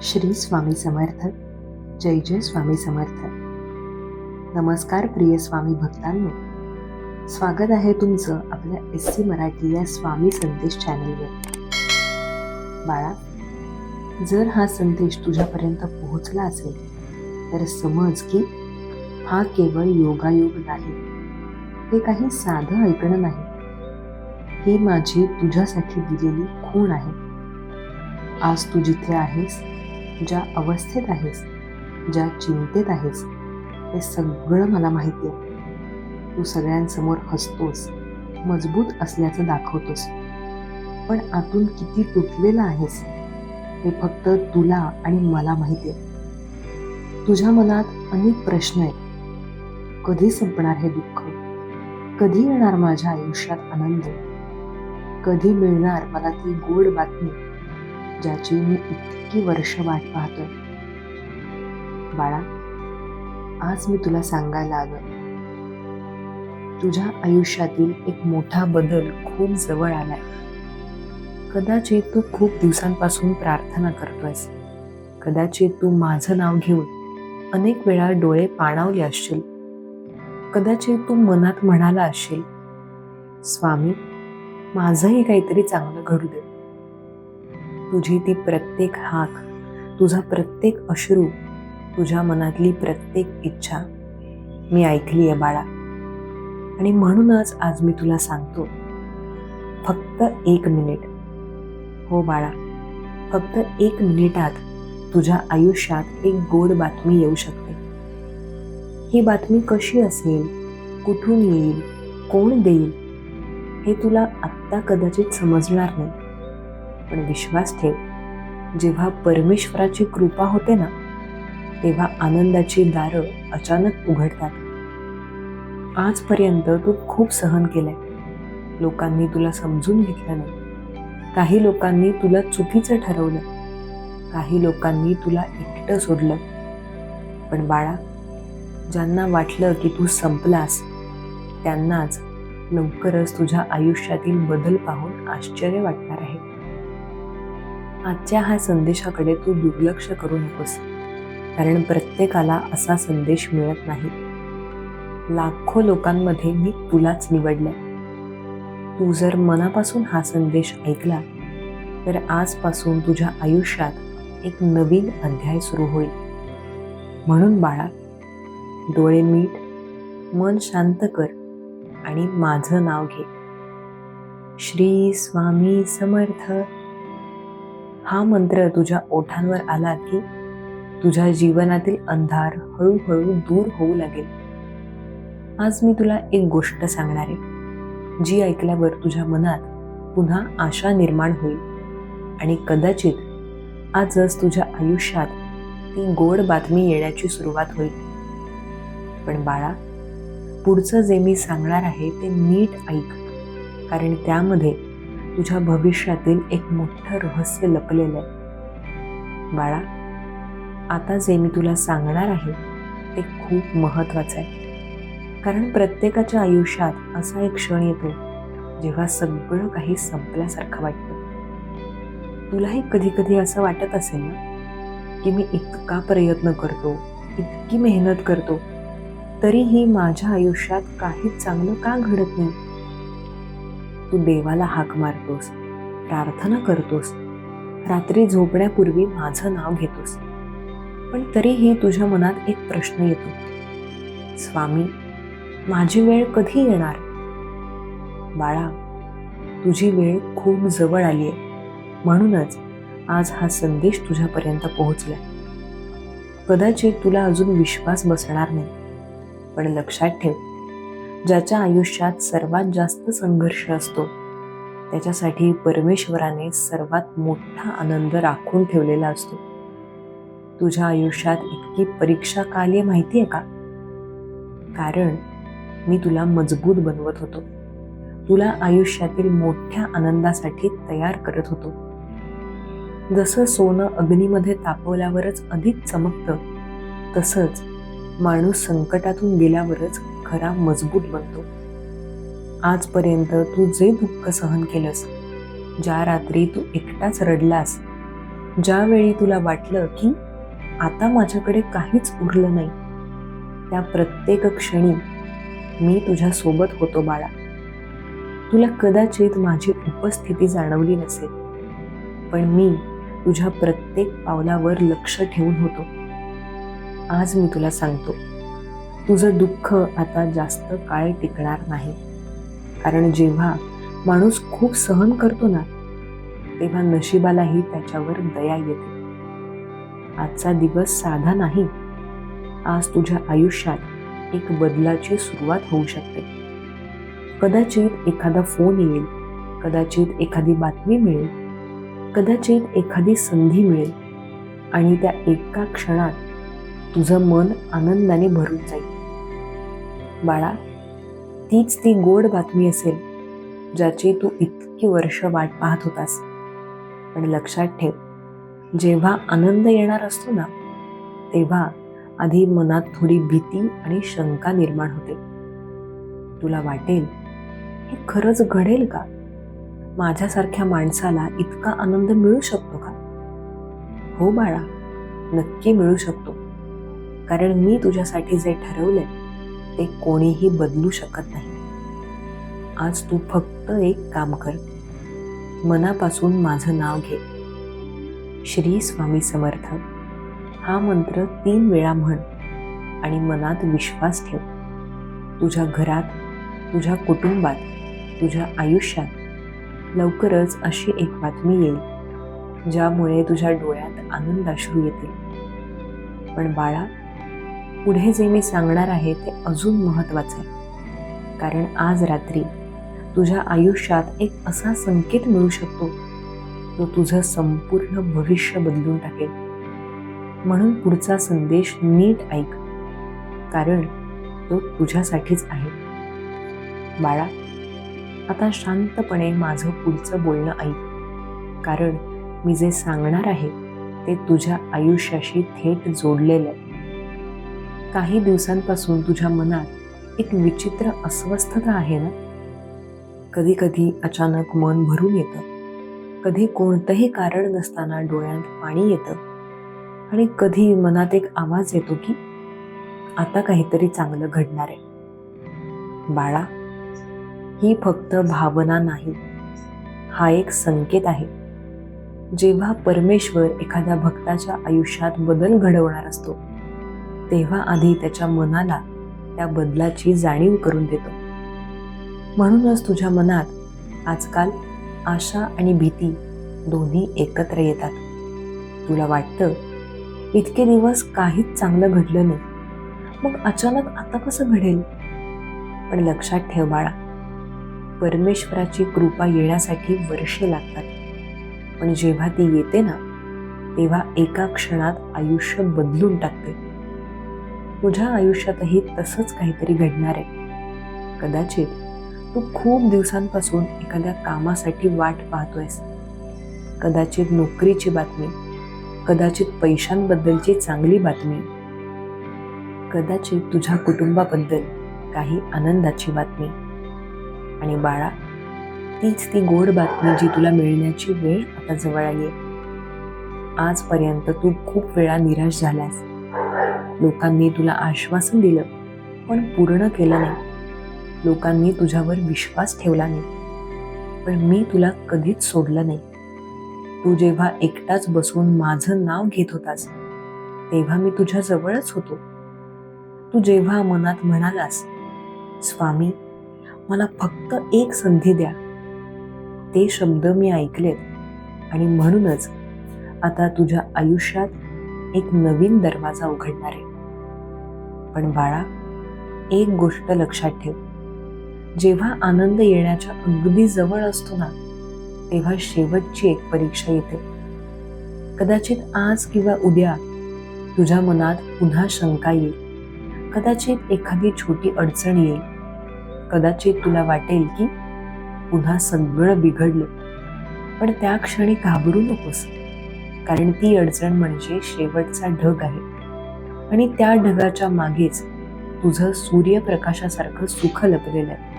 श्री स्वामी समर्थ. जय जय स्वामी समर्थ. नमस्कार प्रिय स्वामी भक्तांनो, स्वागत आहे तुमचं आपल्या SC मराठी या स्वामी संदेश चॅनलवर. बाळा, जर हा संदेश तुझ्यापर्यंत पोहोचला असेल तर समज की हा केवळ योगायोग नाही, हे काही साधं ऐकणं नाही. ही माझी तुझ्यासाठी दिलेली खूण आहे. आज तू जिथे आहेस, ज्या अवस्थेत आहेस, ज्या चिंतेत आहेस, हे सगळं मला माहिती आहे. तू सगळ्यांसमोर हसतोस, मजबूत असल्याचं दाखवतोस, पण आतून किती तुटलेला आहेस हे फक्त तुला आणि मला माहिती आहे. तुझ्या मनात अनेक प्रश्न आहेत. कधी संपणार हे दुःख? कधी येणार माझ्या आयुष्यात आनंद? कधी मिळणार मला ती गोड बातमी ज्याची मी इतकी वर्ष वाट पाहतोय? बाळा, आज मी तुला सांगायला आलोय, तुझ्या आयुष्यातील एक मोठा बदल खूप जवळ आलाय. कदाचित तू खूप दिवसांपासून प्रार्थना करतोयस. कदाचित तू माझं नाव घेऊन अनेक वेळा डोळे पाणावले असशील. कदाचित तू मनात म्हणाला असशील, स्वामी, माझंही काहीतरी चांगलं घडू दे. तुझी ती प्रत्येक हाक, तुझा प्रत्येक अश्रू, तुझ्या मनातली प्रत्येक इच्छा मी ऐकली आहे बाळा. आणि म्हणूनच आज मी तुला सांगतो, फक्त 1 मिनिट, हो बाळा, फक्त 1 मिनिटात तुझ्या आयुष्यात एक गोड बातमी येऊ शकते. ही बातमी कशी असेल, कुठून येईल, कोण देईल, हे तुला आत्ता कदाचित समजणार नाही. पण विश्वास ठेव, जेव्हा परमेश्वराची कृपा होते ना, तेव्हा आनंदाची दारं अचानक उघडतात. आजपर्यंत तू खूप सहन केलंय. लोकांनी तुला समजून घेतलं नाही. काही लोकांनी तुला चुकीचं ठरवलं. काही लोकांनी तुला एकटं सोडलं. पण बाळा, ज्यांना वाटलं की तू संपलास, त्यांनाच लवकरच तुझ्या आयुष्यातील बदल पाहून आश्चर्य वाटणार आहे. आजच्या ह्या संदेशाकडे तू दुर्लक्ष करू नकोस, कारण प्रत्येकाला असा संदेश मिळत नाही. लाखो लोकांमध्ये मी तुलाच निवडलंय. तू जर मनापासून हा संदेश ऐकला तर आजपासून तुझ्या आयुष्यात एक नवीन अध्याय सुरू होईल. म्हणून बाळा, डोळे मीट, मन शांत कर आणि माझं नाव घे. श्री स्वामी समर्थ हा मंत्र तुझ्या ओठांवर आला की तुझ्या जीवनातील अंधार हळूहळू दूर होऊ लागेल. आज मी तुला एक गोष्ट सांगणार आहे, जी ऐकल्यावर तुझ्या मनात पुन्हा आशा निर्माण होईल. आणि कदाचित आजच तुझ्या आयुष्यात ती गोड बातमी येण्याची सुरुवात होईल. पण बाळा, पुढचं जे मी सांगणार आहे ते नीट ऐक, कारण त्यामध्ये तुझ्या भविष्यातील एक मोठं रहस्य लपलेलं आहे. बाळा, आता जे मी तुला सांगणार आहे ते खूप महत्त्वाचं आहे, कारण प्रत्येकाच्या आयुष्यात असा एक क्षण येतो जेव्हा सगळं काही संपल्यासारखं वाटतं. तुलाही कधी कधी असं वाटत असेल ना, की मी इतका प्रयत्न करतो, इतकी मेहनत करतो, तरीही माझ्या आयुष्यात काहीच चांगलं का घडत नाही. तू देवाला हाक मारतोस, प्रार्थना करतोस, रात्री झोपण्यापूर्वी माझं नाव घेतोस, पण तरीही तुझ्या मनात एक प्रश्न येतो, स्वामी, माझी वेळ कधी येणार? बाळा, तुझी वेळ खूप जवळ आली आहे. म्हणूनच आज हा संदेश तुझ्यापर्यंत पोहोचला. कदाचित तुला अजून विश्वास बसणार नाही, पण लक्षात ठेव, ज्याच्या आयुष्यात सर्वात जास्त संघर्ष असतो त्याच्यासाठी परमेश्वराने सर्वात मोठा आनंद राखून ठेवलेला असतो. तुझ्या आयुष्यात इतकी परीक्षा का आली माहिती आहे का? कारण मी तुला मजबूत बनवत होतो. तुला आयुष्यातील मोठ्या आनंदासाठी तयार करत होतो. जसं सोनं अग्नीमध्ये तापवल्यावरच अधिक चमकतं, तसंच माणूस संकटातून गेल्यावरच खरा मजबूत बनतो. आजपर्यंत तू जे दुःख सहन केलंस, ज्या रात्री तू एकटाच रडलास, ज्यावेळी तुला वाटलं की आता माझ्याकडे काहीच उरलं नाही, त्या प्रत्येक क्षणी मी तुझ्या सोबत होतो बाळा. तुला कदाचित माझी उपस्थिती जाणवली नसेल, पण मी तुझ्या प्रत्येक पावलावर लक्ष ठेवून होतो. आज मी तुला सांगतो, तुझं दुःख आता जास्त काळ टिकणार नाही. कारण जेव्हा माणूस खूप सहन करतो ना, तेव्हा नशिबालाही त्याच्यावर दया येते. आजचा दिवस साधा नाही. आज तुझ्या आयुष्यात एक बदलाची सुरुवात होऊ शकते. कदाचित एखादा फोन येईल, कदाचित एखादी बातमी मिळेल, कदाचित एखादी संधी मिळेल आणि त्या एका क्षणात तुझं मन आनंदाने भरून जाईल. बाळा, तीच ती गोड बातमी असेल ज्याची तू इतकी वर्ष वाट पाहत होतास. पण लक्षात ठेव, जेव्हा आनंद येणार असतो ना, तेव्हा आधी मनात थोडी भीती आणि शंका निर्माण होते. तुला वाटेल, हे खरंच घडेल का? माझ्यासारख्या माणसाला इतका आनंद मिळू शकतो का? हो बाळा, नक्की मिळू शकतो. कारण मी तुझ्यासाठी जे ठरवलंय ते कोणीही बदलू शकत नाही. आज तू फक्त एक काम कर. मनापासून माझं नाव घे, श्री स्वामी समर्थ हा मंत्र 3 वेळा म्हण आणि मनात विश्वास ठेव. तुझ्या घरात, तुझ्या कुटुंबात, तुझ्या आयुष्यात लवकरच अशी एक बातमी येईल ज्यामुळे तुझ्या डोळ्यात आनंदाश्रू येतील. पण बाळा, पुढे जे मी सांगणार आहे ते अजून महत्त्वाचं आहे. कारण आज रात्री तुझ्या आयुष्यात एक असा संकेत मिळू शकतो जो तुझं संपूर्ण भविष्य बदलून टाकेल. म्हणून पुढचा संदेश नीट ऐक, कारण तो तुझ्यासाठीच आहे. बाळा, आता शांतपणे माझं पुढचं बोलणं ऐक. कारण मी जे सांगणार आहे ते तुझ्या आयुष्याशी थेट जोडलेलं आहे. काही दिवसांपासून तुझ्या मनात एक विचित्र अस्वस्थता आहे ना? कधी कधी अचानक मन भरून येतं, कधी कोणतंही कारण नसताना डोळ्यात पाणी येतं आणि कधी मनात एक आवाज येतो की आता काहीतरी चांगलं घडणार आहे. बाळा, ही फक्त भावना नाही, हा एक संकेत आहे. जेव्हा परमेश्वर एखाद्या भक्ताच्या आयुष्यात बदल घडवणार असतो, तेव्हा आधी त्याच्या मनाला त्या बदलाची जाणीव करून देतो. म्हणूनच तुझ्या मनात आजकाल आशा आणि भीती दोन्ही एकत्र येतात. तुला वाटतं, इतके दिवस काहीच चांगलं घडलं नाही, मग अचानक आता कसं घडेल? पण लक्षात ठेव बाळा, परमेश्वराची कृपा येण्यासाठी वर्षे लागतात. पण जेव्हा ती येते ना, तेव्हा एका क्षणात आयुष्य बदलून टाकते. तुझ्या आयुष्यातही तसंच काहीतरी घडणार आहे. कदाचित तू खूप दिवसांपासून एखाद्या कामासाठी वाट पाहतोयस. कदाचित नोकरीची बातमी, कदाचित पैशांबद्दलची चांगली बातमी, कदाचित तुझ्या कुटुंबाबद्दल काही आनंदाची बातमी. आणि बाळा, तीच ती गोड बातमी जी तुला मिळण्याची वेळ आता जवळ आली आहे. आजपर्यंत तू खूप वेळा निराश झालास. लोकांनी तुला आश्वासन दिलं पण पूर्ण केलं नाही. लोकांनी तुझ्यावर विश्वास ठेवला नाही, पण मी तुला कधीच सोडलं नाही. तू जेव्हा एकटाच बसून माझं नाव घेत होतास, तेव्हा मी तुझ्या जवळच होतो. तू जेव्हा मनात म्हणालास, स्वामी मला फक्त एक संधी द्या, ते शब्द मी ऐकलेत आणि म्हणूनच आता तुझ्या आयुष्यात एक नवीन दरवाजा उघडणार आहे. पण बाळा, एक गोष्ट लक्षात ठेव, जेव्हा आनंद येण्याच्या अगदी जवळ असतो ना, तेव्हा शेवटची एक परीक्षा येते. कदाचित आज किंवा उद्या तुझ्या मनात पुन्हा शंका येईल, कदाचित एखादी छोटी अडचण येईल, कदाचित तुला वाटेल की पुन्हा सगळं बिघडलं. पण त्या क्षणी घाबरू नकोस, कारण ती अडचण म्हणजे शेवटचा ढग आहे आणि त्या ढगाच्या मागेच तुझं सूर्यप्रकाशासारखं सुख लपलेलं आहे.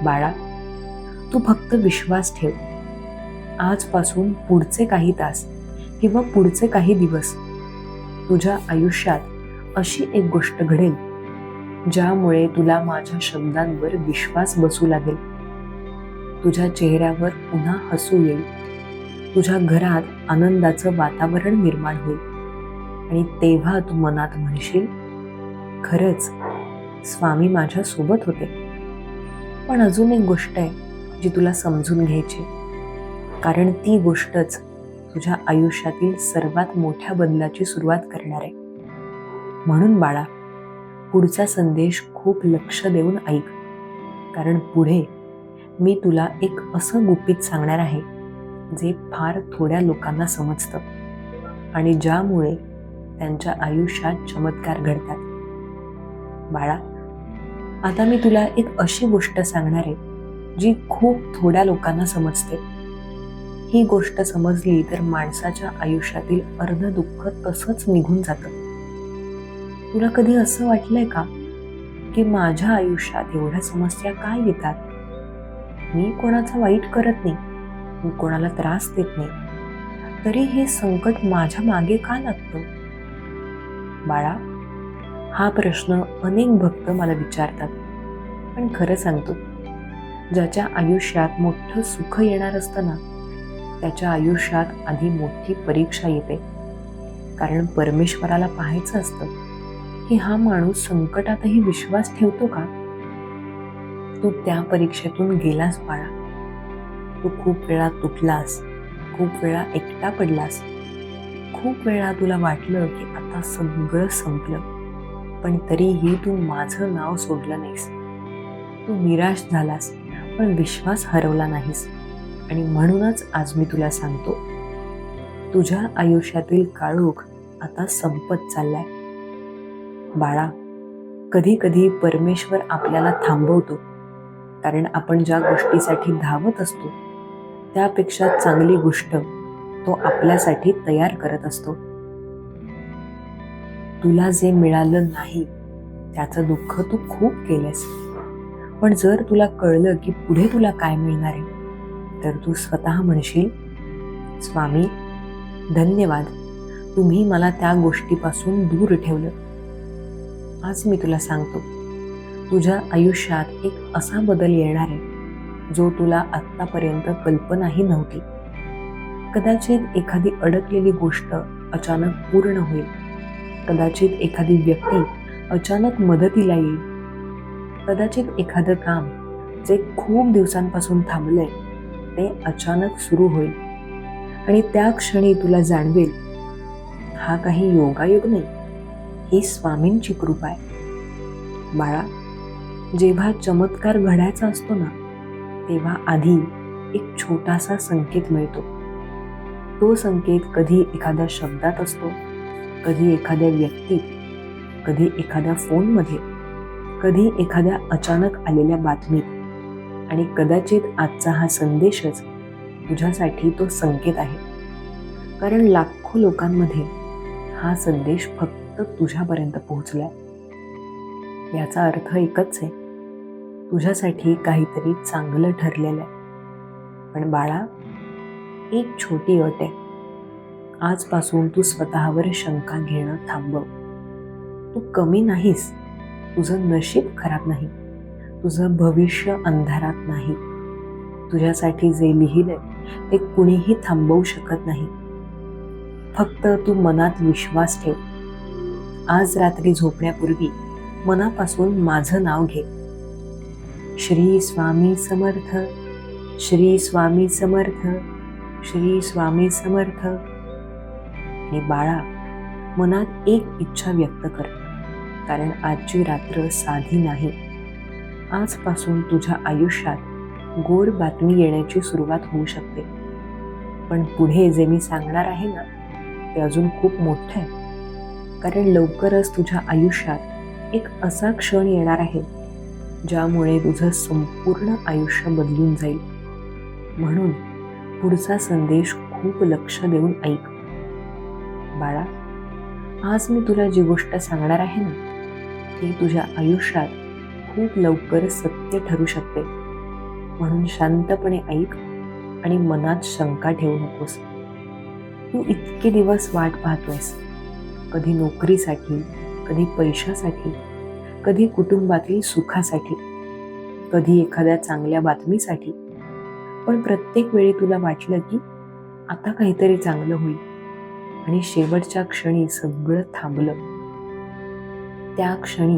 बाळा, तू फक्त विश्वास ठेव. आजपासून पुढचे काही तास किंवा पुढचे काही दिवस तुझ्या आयुष्यात अशी एक गोष्ट घडेल ज्यामुळे तुला माझ्या शब्दांवर विश्वास बसू लागेल. तुझ्या चेहऱ्यावर पुन्हा हसू येईल. तुझ्या घरात आनंदाचं वातावरण निर्माण होईल आणि तेव्हा तू मनात म्हणशील, खरंच स्वामी माझ्या सोबत होते. पण अजून एक गोष्ट आहे जी तुला समजून घ्यायची, कारण ती गोष्टच तुझ्या आयुष्यातील सर्वात मोठ्या बदलाची सुरुवात करणार आहे. म्हणून बाळा, पुढचा संदेश खूप लक्ष देऊन ऐक, कारण पुढे मी तुला एक असं गुपित सांगणार आहे जे फार थोड्या लोकांना समजतं आणि ज्यामुळे त्यांच्या आयुष्यात चमत्कार घडतात. बाळा, आता मी तुला एक अशी गोष्ट सांगणार आहे जी खूप थोड्या लोकांना समजते. ही गोष्ट समजली तर माणसाच्या आयुष्यातील अर्ध दुःख तसंच निघून जातं. तुला कधी असं वाटलंय का की माझ्या आयुष्यात एवढ्या समस्या काय येतात? मी कोणाचा वाईट करत नाही, मी कोणाला त्रास देत नाही, तरी हे संकट माझ्या मागे का लागतं? बाळा, हा प्रश्न अनेक भक्त मला विचारतात. पण खरं सांगतो, ज्याच्या आयुष्यात मोठं सुख येणार असतं ना, त्याच्या आयुष्यात आधी मोठी परीक्षा येते. कारण परमेश्वराला पाहायचं असतं की हा माणूस संकटातही विश्वास ठेवतो का? तू त्या परीक्षेतून गेलास बाळा. तू खूप वेळा तुटलास, खूप वेळा एकटा पडलास, खूप वेळा तुला वाटलं की आता सगळं संपलं, पण तरीही तू माझं नाव सोडलं नाहीस. तू निराश झालास पण विश्वास हरवला नाहीस. आणि म्हणूनच आज मी तुला सांगतो, तुझ्या आयुष्यातील काळोख आता संपत चाललाय. बाळा, कधी कधी परमेश्वर आपल्याला थांबवतो, कारण आपण ज्या गोष्टीसाठी धावत असतो त्यापेक्षा चांगली गोष्ट तो आपल्यासाठी तयार करत असतो. तुला जे मिळालं नाही त्याचं दुःख तू खूप केलंस, पण जर तुला कळलं की पुढे तुला काय मिळणार आहे, तर तू स्वतः म्हणशील, स्वामी धन्यवाद, तुम्ही मला त्या गोष्टीपासून दूर ठेवलं. आज मी तुला सांगतो, तुझ्या आयुष्यात एक असा बदल येणार आहे जो तुला आत्तापर्यंत कल्पनाही नव्हती. कदाचित एखादी अडकलेली गोष्ट अचानक पूर्ण होईल. कदाचित एखादी व्यक्ती अचानक मदतीला येईल. कदाचित एखादं काम जे खूप दिवसांपासून थांबलंय ते अचानक सुरू होईल आणि त्या क्षणी तुला जाणवेल, हा काही योगायोग नाही, ही स्वामींची कृपा आहे. बाळा, जेव्हा चमत्कार घडायचा असतो ना, तेव्हा आधी एक छोटासा संकेत मिळतो. तो संकेत कधी एखाद्या शब्दात असतो, कधी एखाद्या व्यक्तीत, कधी एखाद्या फोनमध्ये, कधी एखाद्या अचानक आलेल्या बातमीत. आणि कदाचित आजचा हा संदेशच तुझ्यासाठी तो संकेत आहे, कारण लाखो लोकांमध्ये हा संदेश फक्त तुझ्यापर्यंत पोहोचलाय. याचा अर्थ एकच आहे, तुझ्यासाठी काहीतरी चांगलं ठरलेलं आहे. पण बाळा, एक छोटी अट आहे. आजपासून तू स्वतःवर शंका घेणं थांबव. तू कमी नाहीस, तुझं नशीब खराब नाही, तुझं भविष्य अंधारात नाही. तुझ्यासाठी जे लिहिलंय ते कुणीही थांबवू शकत नाही. फक्त तू मनात विश्वास ठेव. आज रात्री झोपण्यापूर्वी मनापासून माझं नाव घे, श्री स्वामी समर्थ, श्री स्वामी समर्थ, श्री स्वामी समर्थ. आणि बाळा, मनात एक इच्छा व्यक्त कर, कारण आजची रात्र साधी नाही. आजपासून तुझ्या आयुष्यात गोड बातमी येण्याची सुरुवात होऊ शकते. पण पुढे जे मी सांगणार आहे ना, ते अजून खूप मोठं आहे, कारण लवकरच तुझ्या आयुष्यात एक असा क्षण येणार आहे ज्यामुळे तुझं संपूर्ण आयुष्य बदलून जाईल. म्हणून पुढचा संदेश खूप लक्ष देऊन ऐक. बाळा, आज मी तुला जी गोष्ट सांगणार आहे ना, ती तुझ्या आयुष्यात खूप लवकर सत्य ठरू शकते. म्हणून शांतपणे ऐक आणि मनात शंका ठेवू नकोस. तू इतके दिवस वाट पाहतोयस, कधी नोकरीसाठी, कधी पैशासाठी, कधी कुटुंबातील सुखासाठी, कधी एखाद्या चांगल्या बातमीसाठी. पण प्रत्येक वेळी तुला वाटलं की आता काहीतरी चांगलं होईल, आणि शेवटच्या क्षणी सगळं थांबलं. त्या क्षणी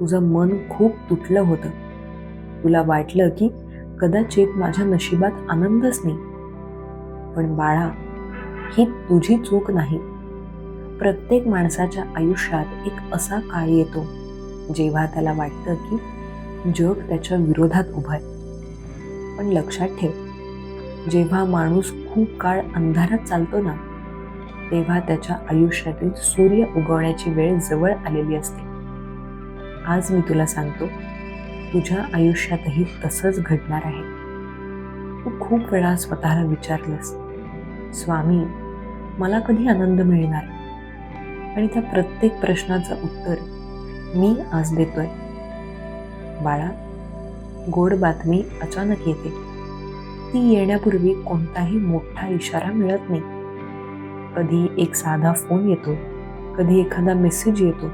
तुझं मन खूप तुटलं होतं. तुला वाटलं की कदाचित माझ्या नशिबात आनंदच नाही. पण बाळा, ही तुझी चूक नाही. प्रत्येक माणसाच्या आयुष्यात एक असा काळ येतो जेव्हा त्याला वाटतं की जग त्याच्या विरोधात उभं आहे. पण लक्षात ठेव, जेव्हा माणूस खूप काळ अंधारात चालतो ना, तेव्हा त्याच्या आयुष्यातील सूर्य उगवण्याची वेळ जवळ आलेली असते. आज मी तुला सांगतो, तुझ्या आयुष्यातही तसंच घडणार आहे. तू खूप वेळा स्वतःला विचारलंस, स्वामी, मला कधी आनंद मिळणार? आणि त्या प्रत्येक प्रश्नाचं उत्तर मी आज देतोय. बाळा, गोड बातमी अचानक येते. ती येण्यापूर्वी कोणताही मोठा इशारा मिळत नाही. कधी एक साधा फोन येतो, कधी एखादा मेसेज येतो,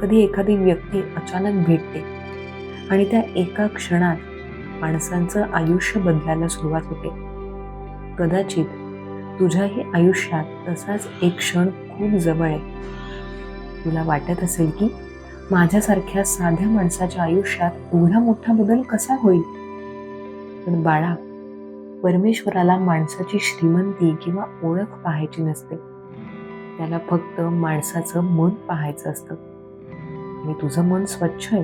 कधी एखादी व्यक्ती अचानक भेटते, आणि त्या एका क्षणात माणसांचं आयुष्य बदलायला सुरुवात होते. कदाचित तुझ्याही आयुष्यात तसाच एक क्षण खूप जवळ आहे. तुला वाटत असेल की माझ्यासारख्या साध्या माणसाच्या आयुष्यात एवढा मोठा बदल कसा होईल? पण बाळा, परमेश्वराला माणसाची श्रीमंती किंवा ओळख पाहायची नसते. त्याला फक्त माणसाचं मन पाहायचं असतं. आणि तुझं मन स्वच्छ आहे.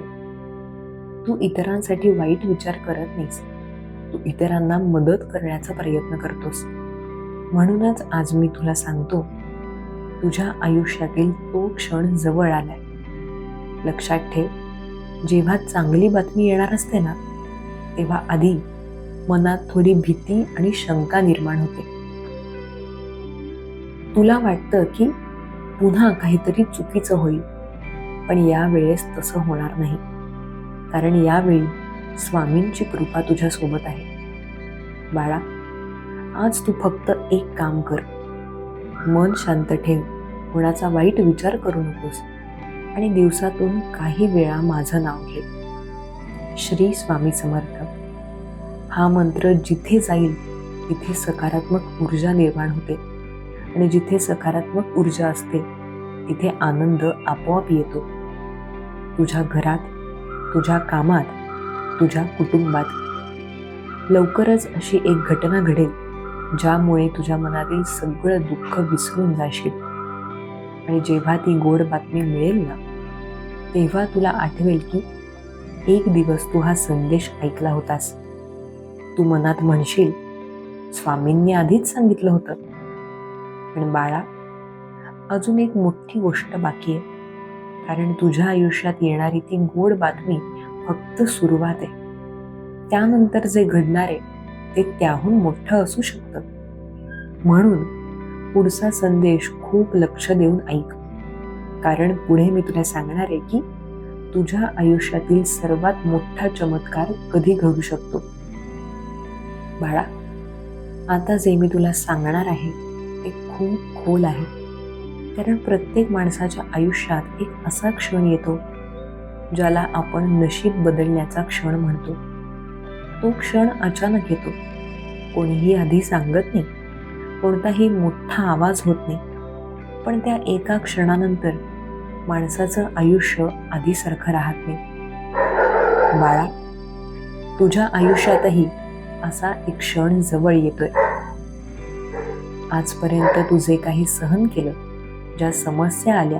तू इतरांसाठी वाईट विचार करत नाहीस. तू इतरांना मदत करण्याचा प्रयत्न करतोस. म्हणूनच आज मी तुला सांगतो, तुझ्या आयुष्यातील तो क्षण जवळ आलाय. लक्षात ठेव, जेव्हा चांगली बातमी येणार असते ना, तेव्हा आधी मनात थोडी भीती आणि शंका निर्माण होते. तुला वाटतं की पुन्हा काहीतरी चुकीचं होईल. पण यावेळेस तसं होणार नाही, कारण यावेळी स्वामींची कृपा तुझ्या सोबत आहे. बाळा, आज तू फक्त एक काम कर. मन शांत ठेव, कोणाचा वाईट विचार करू नकोस, आणि दिवसातून काही वेळा माझं नाव घे, श्री स्वामी समर्थ. हा मंत्र जिथे जाईल तिथे सकारात्मक ऊर्जा निर्माण होते, आणि जिथे सकारात्मक ऊर्जा असते तिथे आनंद आपोआप येतो. तुझ्या घरात, तुझ्या कामात, तुझ्या कुटुंबात लवकरच अशी एक घटना घडेल ज्यामुळे तुझ्या मनातील सगळं दुःख विसरून जाशील. आणि जेव्हा ती गोड बातमी मिळेल ना, तेव्हा तुला आठवेल की एक दिवस तू हा संदेश ऐकला होतास. तू मनात म्हणशील, स्वामींनी आधीच सांगितलं होतं. पण बाळा, अजून एक मोठी गोष्ट बाकी आहे. कारण तुझ्या आयुष्यात येणारी ती गोड बातमी फक्त सुरुवात आहे. त्यानंतर जे घडणार आहे ते त्याहून मोठं असू शकतं. म्हणून पुढचा संदेश खूप लक्ष देऊन ऐक, कारण पुढे मी तुला सांगणार आहे की तुझ्या आयुष्यातील सर्वात मोठा चमत्कार कधी घडू शकतो. बाळा, आता जे मी तुला सांगणार आहे ते खूप खोल आहे. कारण प्रत्येक माणसाच्या आयुष्यात एक असा क्षण येतो ज्याला आपण नशीब बदलण्याचा क्षण म्हणतो. तो क्षण अचानक येतो. कोणीही आधी सांगत नाही, कोणताही मोठा आवाज होत नाही. पण त्या एका क्षणानंतर माणसाचं आयुष्य आधीसारखं राहत नाही. बाळा, तुझ्या आयुष्यातही असा एक क्षण जवळ येतोय. आजपर्यंत तू जे काही सहन केलं, ज्या समस्या आल्या,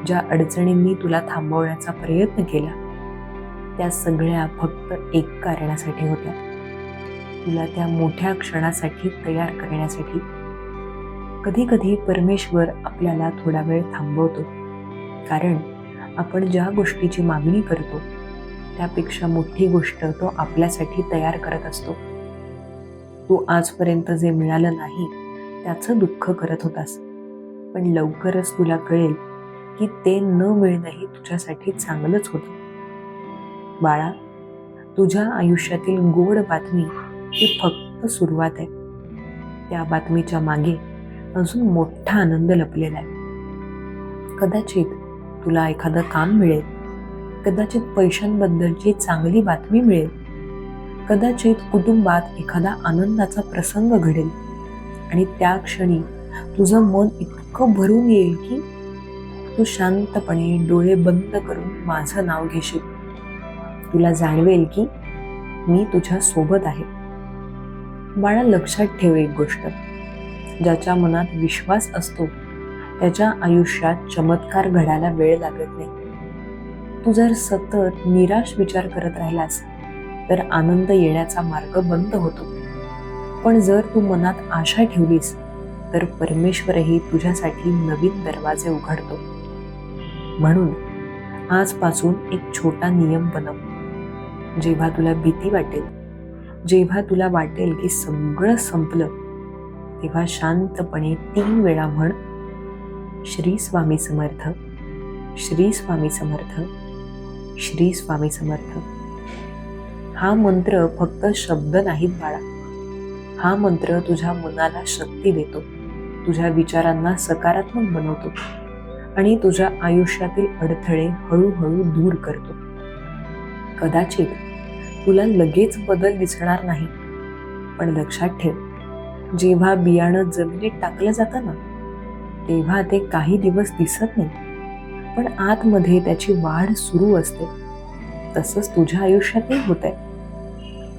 ज्या अडचणींनी तुला थांबवण्याचा प्रयत्न केला, त्या सगळ्या फक्त एक कारणासाठी होत्या, तुला त्या मोठ्या क्षणासाठी तयार करण्यासाठी. कधी कधी परमेश्वर आपल्याला थोडा वेळ थांबवतो, कारण आपण ज्या गोष्टीची मागणी करतो त्यापेक्षा मोठी गोष्ट तो आपल्यासाठी तयार करत असतो. तू आजपर्यंत जे मिळालं नाही त्याचं दुःख करत होतास, पण लवकरच तुला कळेल की ते न मिळणंही तुझ्यासाठी चांगलंच होतं. बाळा, तुझ्या आयुष्यातील गोड बातमी ही फक्त सुरुवात आहे. त्या बातमीच्या मागे अजून मोठा आनंद लपलेला आहे. कदाचित तुला एखादं काम मिळेल, कदाचित पैशांबद्दलची चांगली बातमी मिळेल, कदाचित कुटुंबात एखादा आनंदाचा प्रसंग घडेल आणि त्या क्षणी तुझं मन इतकं भरून येईल की तू शांतपणे डोळे बंद करून माझं नाव घेशील. तुला जाणवेल की मी तुझ्या सोबत आहे. बाळा, लक्षात ठेव एक गोष्ट, ज्याच्या मनात विश्वास असतो त्याच्या आयुष्यात चमत्कार घडायला वेळ लागत नाही. तू जर सतत निराश विचार करत राहिलास तर आनंद येण्याचा मार्ग बंद होतो. पण जर तू मनात आशा ठेवलीस तर परमेश्वरही तुझ्यासाठी नवीन दरवाजे उघडतो. म्हणून आजपासून एक छोटा नियम बनव. जेव्हा तुला भीती वाटेल, जेव्हा तुला वाटेल की सगळं संपलं, तेव्हा शांतपणे 3 वेळा म्हण, श्री स्वामी समर्थ, श्री स्वामी समर्थ, श्री स्वामी समर्थ. हा मंत्र फक्त शब्द नाहीत बाळा. हा मंत्र तुझ्या मनाला शक्ती देतो, तुझ्या विचारांना सकारात्मक बनवतो आणि तुझ्या आयुष्यातील अडथळे हळूहळू दूर करतो. कदाचित तुला लगेच बदल दिसणार नाही, पण लक्षात ठेव, जेव्हा बियाणं जमिनीत टाकलं जातं ना, तेव्हा ते काही दिवस दिसत नाही, पण आतमध्ये त्याची वाढ सुरू असते. तसंच तुझ्या आयुष्यातही होतंय.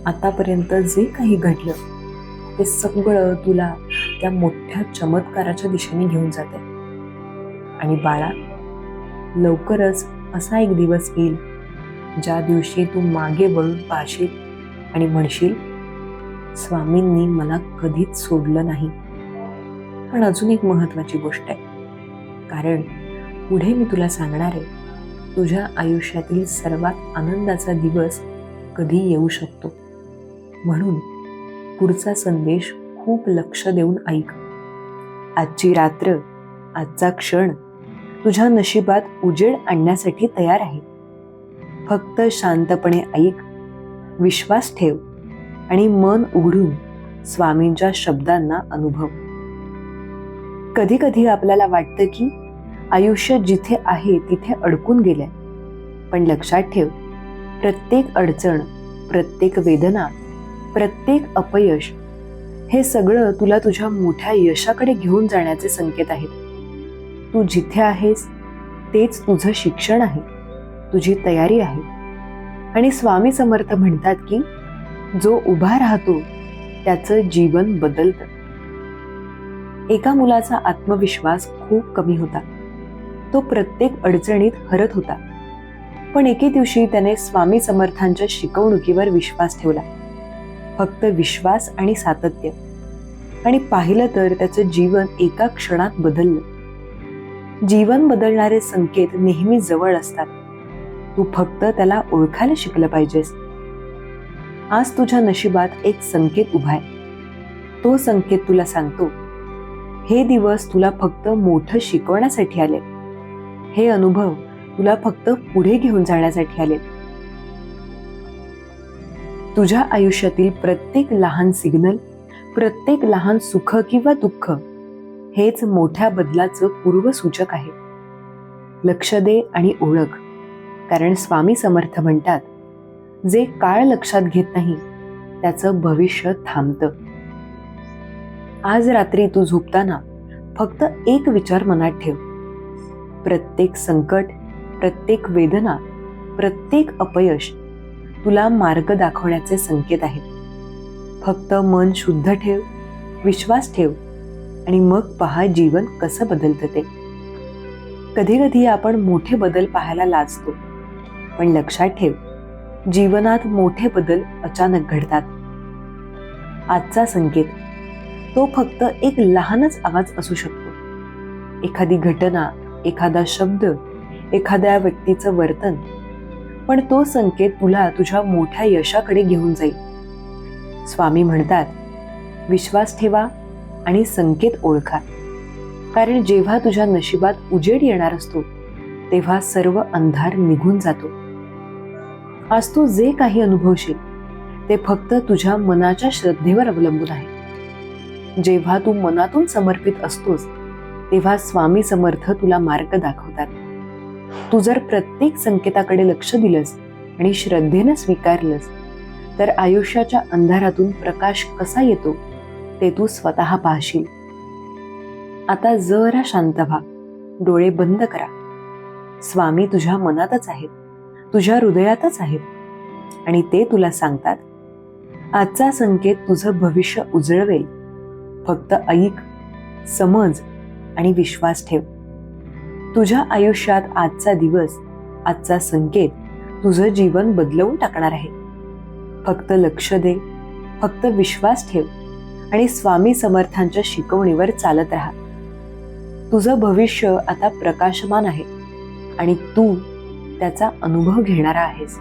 आतापर्यंत जे काही घडलं ते सगळं तुला त्या मोठ्या चमत्काराच्या दिशेने घेऊन जाते. आणि बाळा, लवकरच असा एक दिवस येईल ज्या दिवशी तू मागे वळून पाहशील आणि म्हणशील, स्वामींनी मला कधीच सोडलं नाही. पण अजून एक महत्वाची गोष्ट आहे, कारण पुढे मी तुला सांगणार आहे, तुझ्या आयुष्यातील सर्वात आनंदाचा दिवस कधी येऊ शकतो. म्हणून पुढचा संदेश खूप लक्ष देऊन ऐक. आजची रात्र, आजचा क्षण तुझ्या नशिबात उजेड आणण्यासाठी तयार आहे. फक्त शांतपणे ऐक, विश्वास ठेव आणि मन उघडून स्वामींच्या शब्दांना अनुभव. कधी कधी आपल्याला वाटतं की आयुष्य जिथे आहे तिथे अडकून गेलंय, पण लक्षात ठेव, प्रत्येक अडचण, प्रत्येक वेदना, प्रत्येक अपयश हे सगळं तुला तुझ्या मोठ्या यशाकडे घेऊन जाण्याचे संकेत आहेत. तू जिथे आहेस तेच तुझं शिक्षण आहे, तुझी तयारी आहे. आणि स्वामी समर्थ म्हणतात की जो उभा राहतो त्याचं जीवन बदलतं. एका मुलाचा आत्मविश्वास खूप कमी होता. तो प्रत्येक अडचणीत हरत होता. पण एके दिवशी त्याने स्वामी समर्थांच्या शिकवणुकीवर विश्वास ठेवला. फक्त विश्वास आणि सातत्य. आणि पाहिलं तर त्याचं जीवन एका क्षणात बदललं. जीवन बदलणारे संकेत नेहमी जवळ असतात. तू फक्त त्याला ओळखायला शिकलं पाहिजेस. आज तुझ्या नशिबात एक संकेत उभा आहे. तो संकेत तुला सांगतो, हे दिवस तुला फक्त मोठं शिकवण्यासाठी आले. हे अनुभव तुला फक्त पुढे घेऊन जाण्यासाठी आले. तुझ्या आयुष्यातील प्रत्येक लहान सिग्नल, प्रत्येक लहान सुख किंवा दुःख हेच मोठ्या बदलाचं पूर्वसूचक आहे. लक्ष दे आणि ओळख, कारण स्वामी समर्थ म्हणतात, जे काळ लक्षात घेत नाही त्याचं भविष्य थांबतं. आज रात्री तू झोपताना फक्त एक विचार मनात ठेव. प्रत्येक संकट, प्रत्येक वेदना, प्रत्येक अपयश तुला मार्ग दाखवण्याचे संकेत आहेत. फक्त मन शुद्ध ठेव, विश्वास ठेव आणि मग पहा जीवन कसं बदलतं ते. कधी कधी आपण मोठे बदल पाहायला लाजतो, पण लक्षात ठेव, जीवनात मोठे बदल अचानक घडतात. आजचा संकेत तो फक्त एक लहानच आवाज असू शकतो. एखादी घटना, एखादा शब्द, एखाद्या व्यक्तीचं वर्तन, पण तो संकेत तुला तुझ्या मोठ्या यशाकडे घेऊन जाईल. स्वामी म्हणतात, विश्वास ठेवा आणि संकेत ओळखा, कारण जेव्हा तुझ्या नशिबात उजेड येणार असतो तेव्हा सर्व अंधार निघून जातो. आज तू जे काही अनुभवशील ते फक्त तुझ्या मनाच्या श्रद्धेवर अवलंबून आहे. जेव्हा तू मनातून समर्पित असतोस तेव्हा स्वामी समर्थ तुला मार्ग दाखवतात. तू जर प्रत्येक संकेताकडे लक्ष दिलंस आणि श्रद्धेनं स्वीकारलंस तर आयुष्याच्या अंधारातून प्रकाश कसा येतो ते तू स्वतः पाहशील. आता जरा शांत व्हा, डोळे बंद करा. स्वामी तुझ्या मनातच आहेत, तुझ्या हृदयातच आहेत आणि ते तुला सांगतात, आजचा संकेत तुझं भविष्य उजळवेल. फक्त ऐक, समज आणि विश्वास ठेव. तुझ्या आयुष्यात आजचा दिवस, आजचा संकेत तुझं जीवन बदलवून टाकणार आहे. फक्त लक्ष दे, फक्त विश्वास ठेव आणि स्वामी समर्थांच्या शिकवणीवर चालत राहा. तुझं भविष्य आता प्रकाशमान आहे आणि तू त्याचा अनुभव घेणारा आहेस.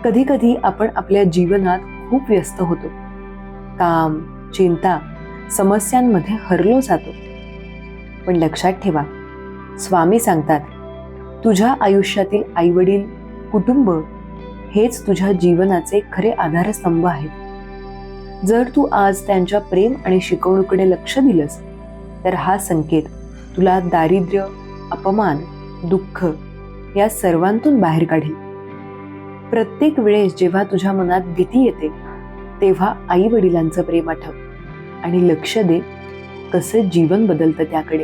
कधी कधी आपण आपल्या जीवनात खूप व्यस्त होतो. काम, चिंता, समस्यांमध्ये हरलो जातो. पण लक्षात ठेवा, स्वामी सांगतात, तुझ्या आयुष्यातील आईवडील, कुटुंब हेच तुझ्या जीवनाचे खरे आधारस्तंभ आहेत. जर तू आज त्यांच्या प्रेम आणि शिकवणुकीकडे लक्ष दिलंस तर हा संकेत तुला दारिद्र्य, अपमान, दुःख या सर्वांतून बाहेर काढेल. प्रत्येक वेळेस जेव्हा तुझ्या मनात भीती येते तेव्हा आई वडिलांचं प्रेम आठव आणि लक्ष दे कसं जीवन बदलतं त्याकडे.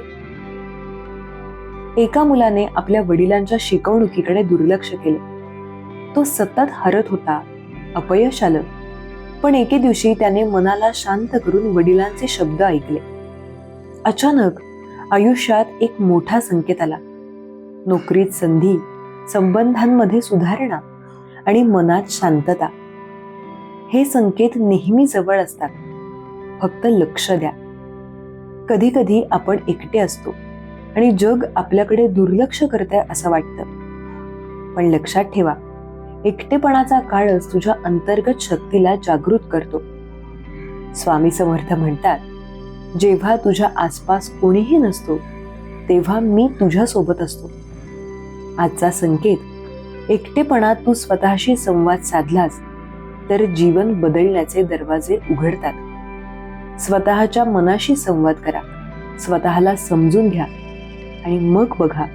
एका मुलाने आपल्या वडिलांच्या शिकवणुकीकडे दुर्लक्ष केलं. तो सतत हरत होता, अपयश आलं. पण एके दिवशी त्याने मनाला शांत करून वडिलांचे शब्द ऐकले. अचानक आयुष्यात एक मोठा संकेत आला. नोकरीत संधी, संबंधांमध्ये सुधारणा आणि मनात शांतता. हे संकेत नेहमी जवळ असतात, फक्त लक्ष द्या. कधी कधी आपण एकटे असतो आणि जग आपल्याकडे दुर्लक्ष करतंय असं वाटतं. पण लक्षात ठेवा, एकटेपणाचा काळच तुझ्या अंतर्गत शक्तीला जागृत करतो. स्वामी समर्थ म्हणतात, जेव्हा तुझ्या आसपास कोणीही नसतो तेव्हा मी तुझ्या सोबत असतो. आजचा संकेत, एकटेपणात तू स्वतःशी संवाद साधलास तर जीवन बदलण्याचे दरवाजे उघडतात. स्वतःच्या मनाशी संवाद करा, स्वतःला समजून घ्या आणि मग बघा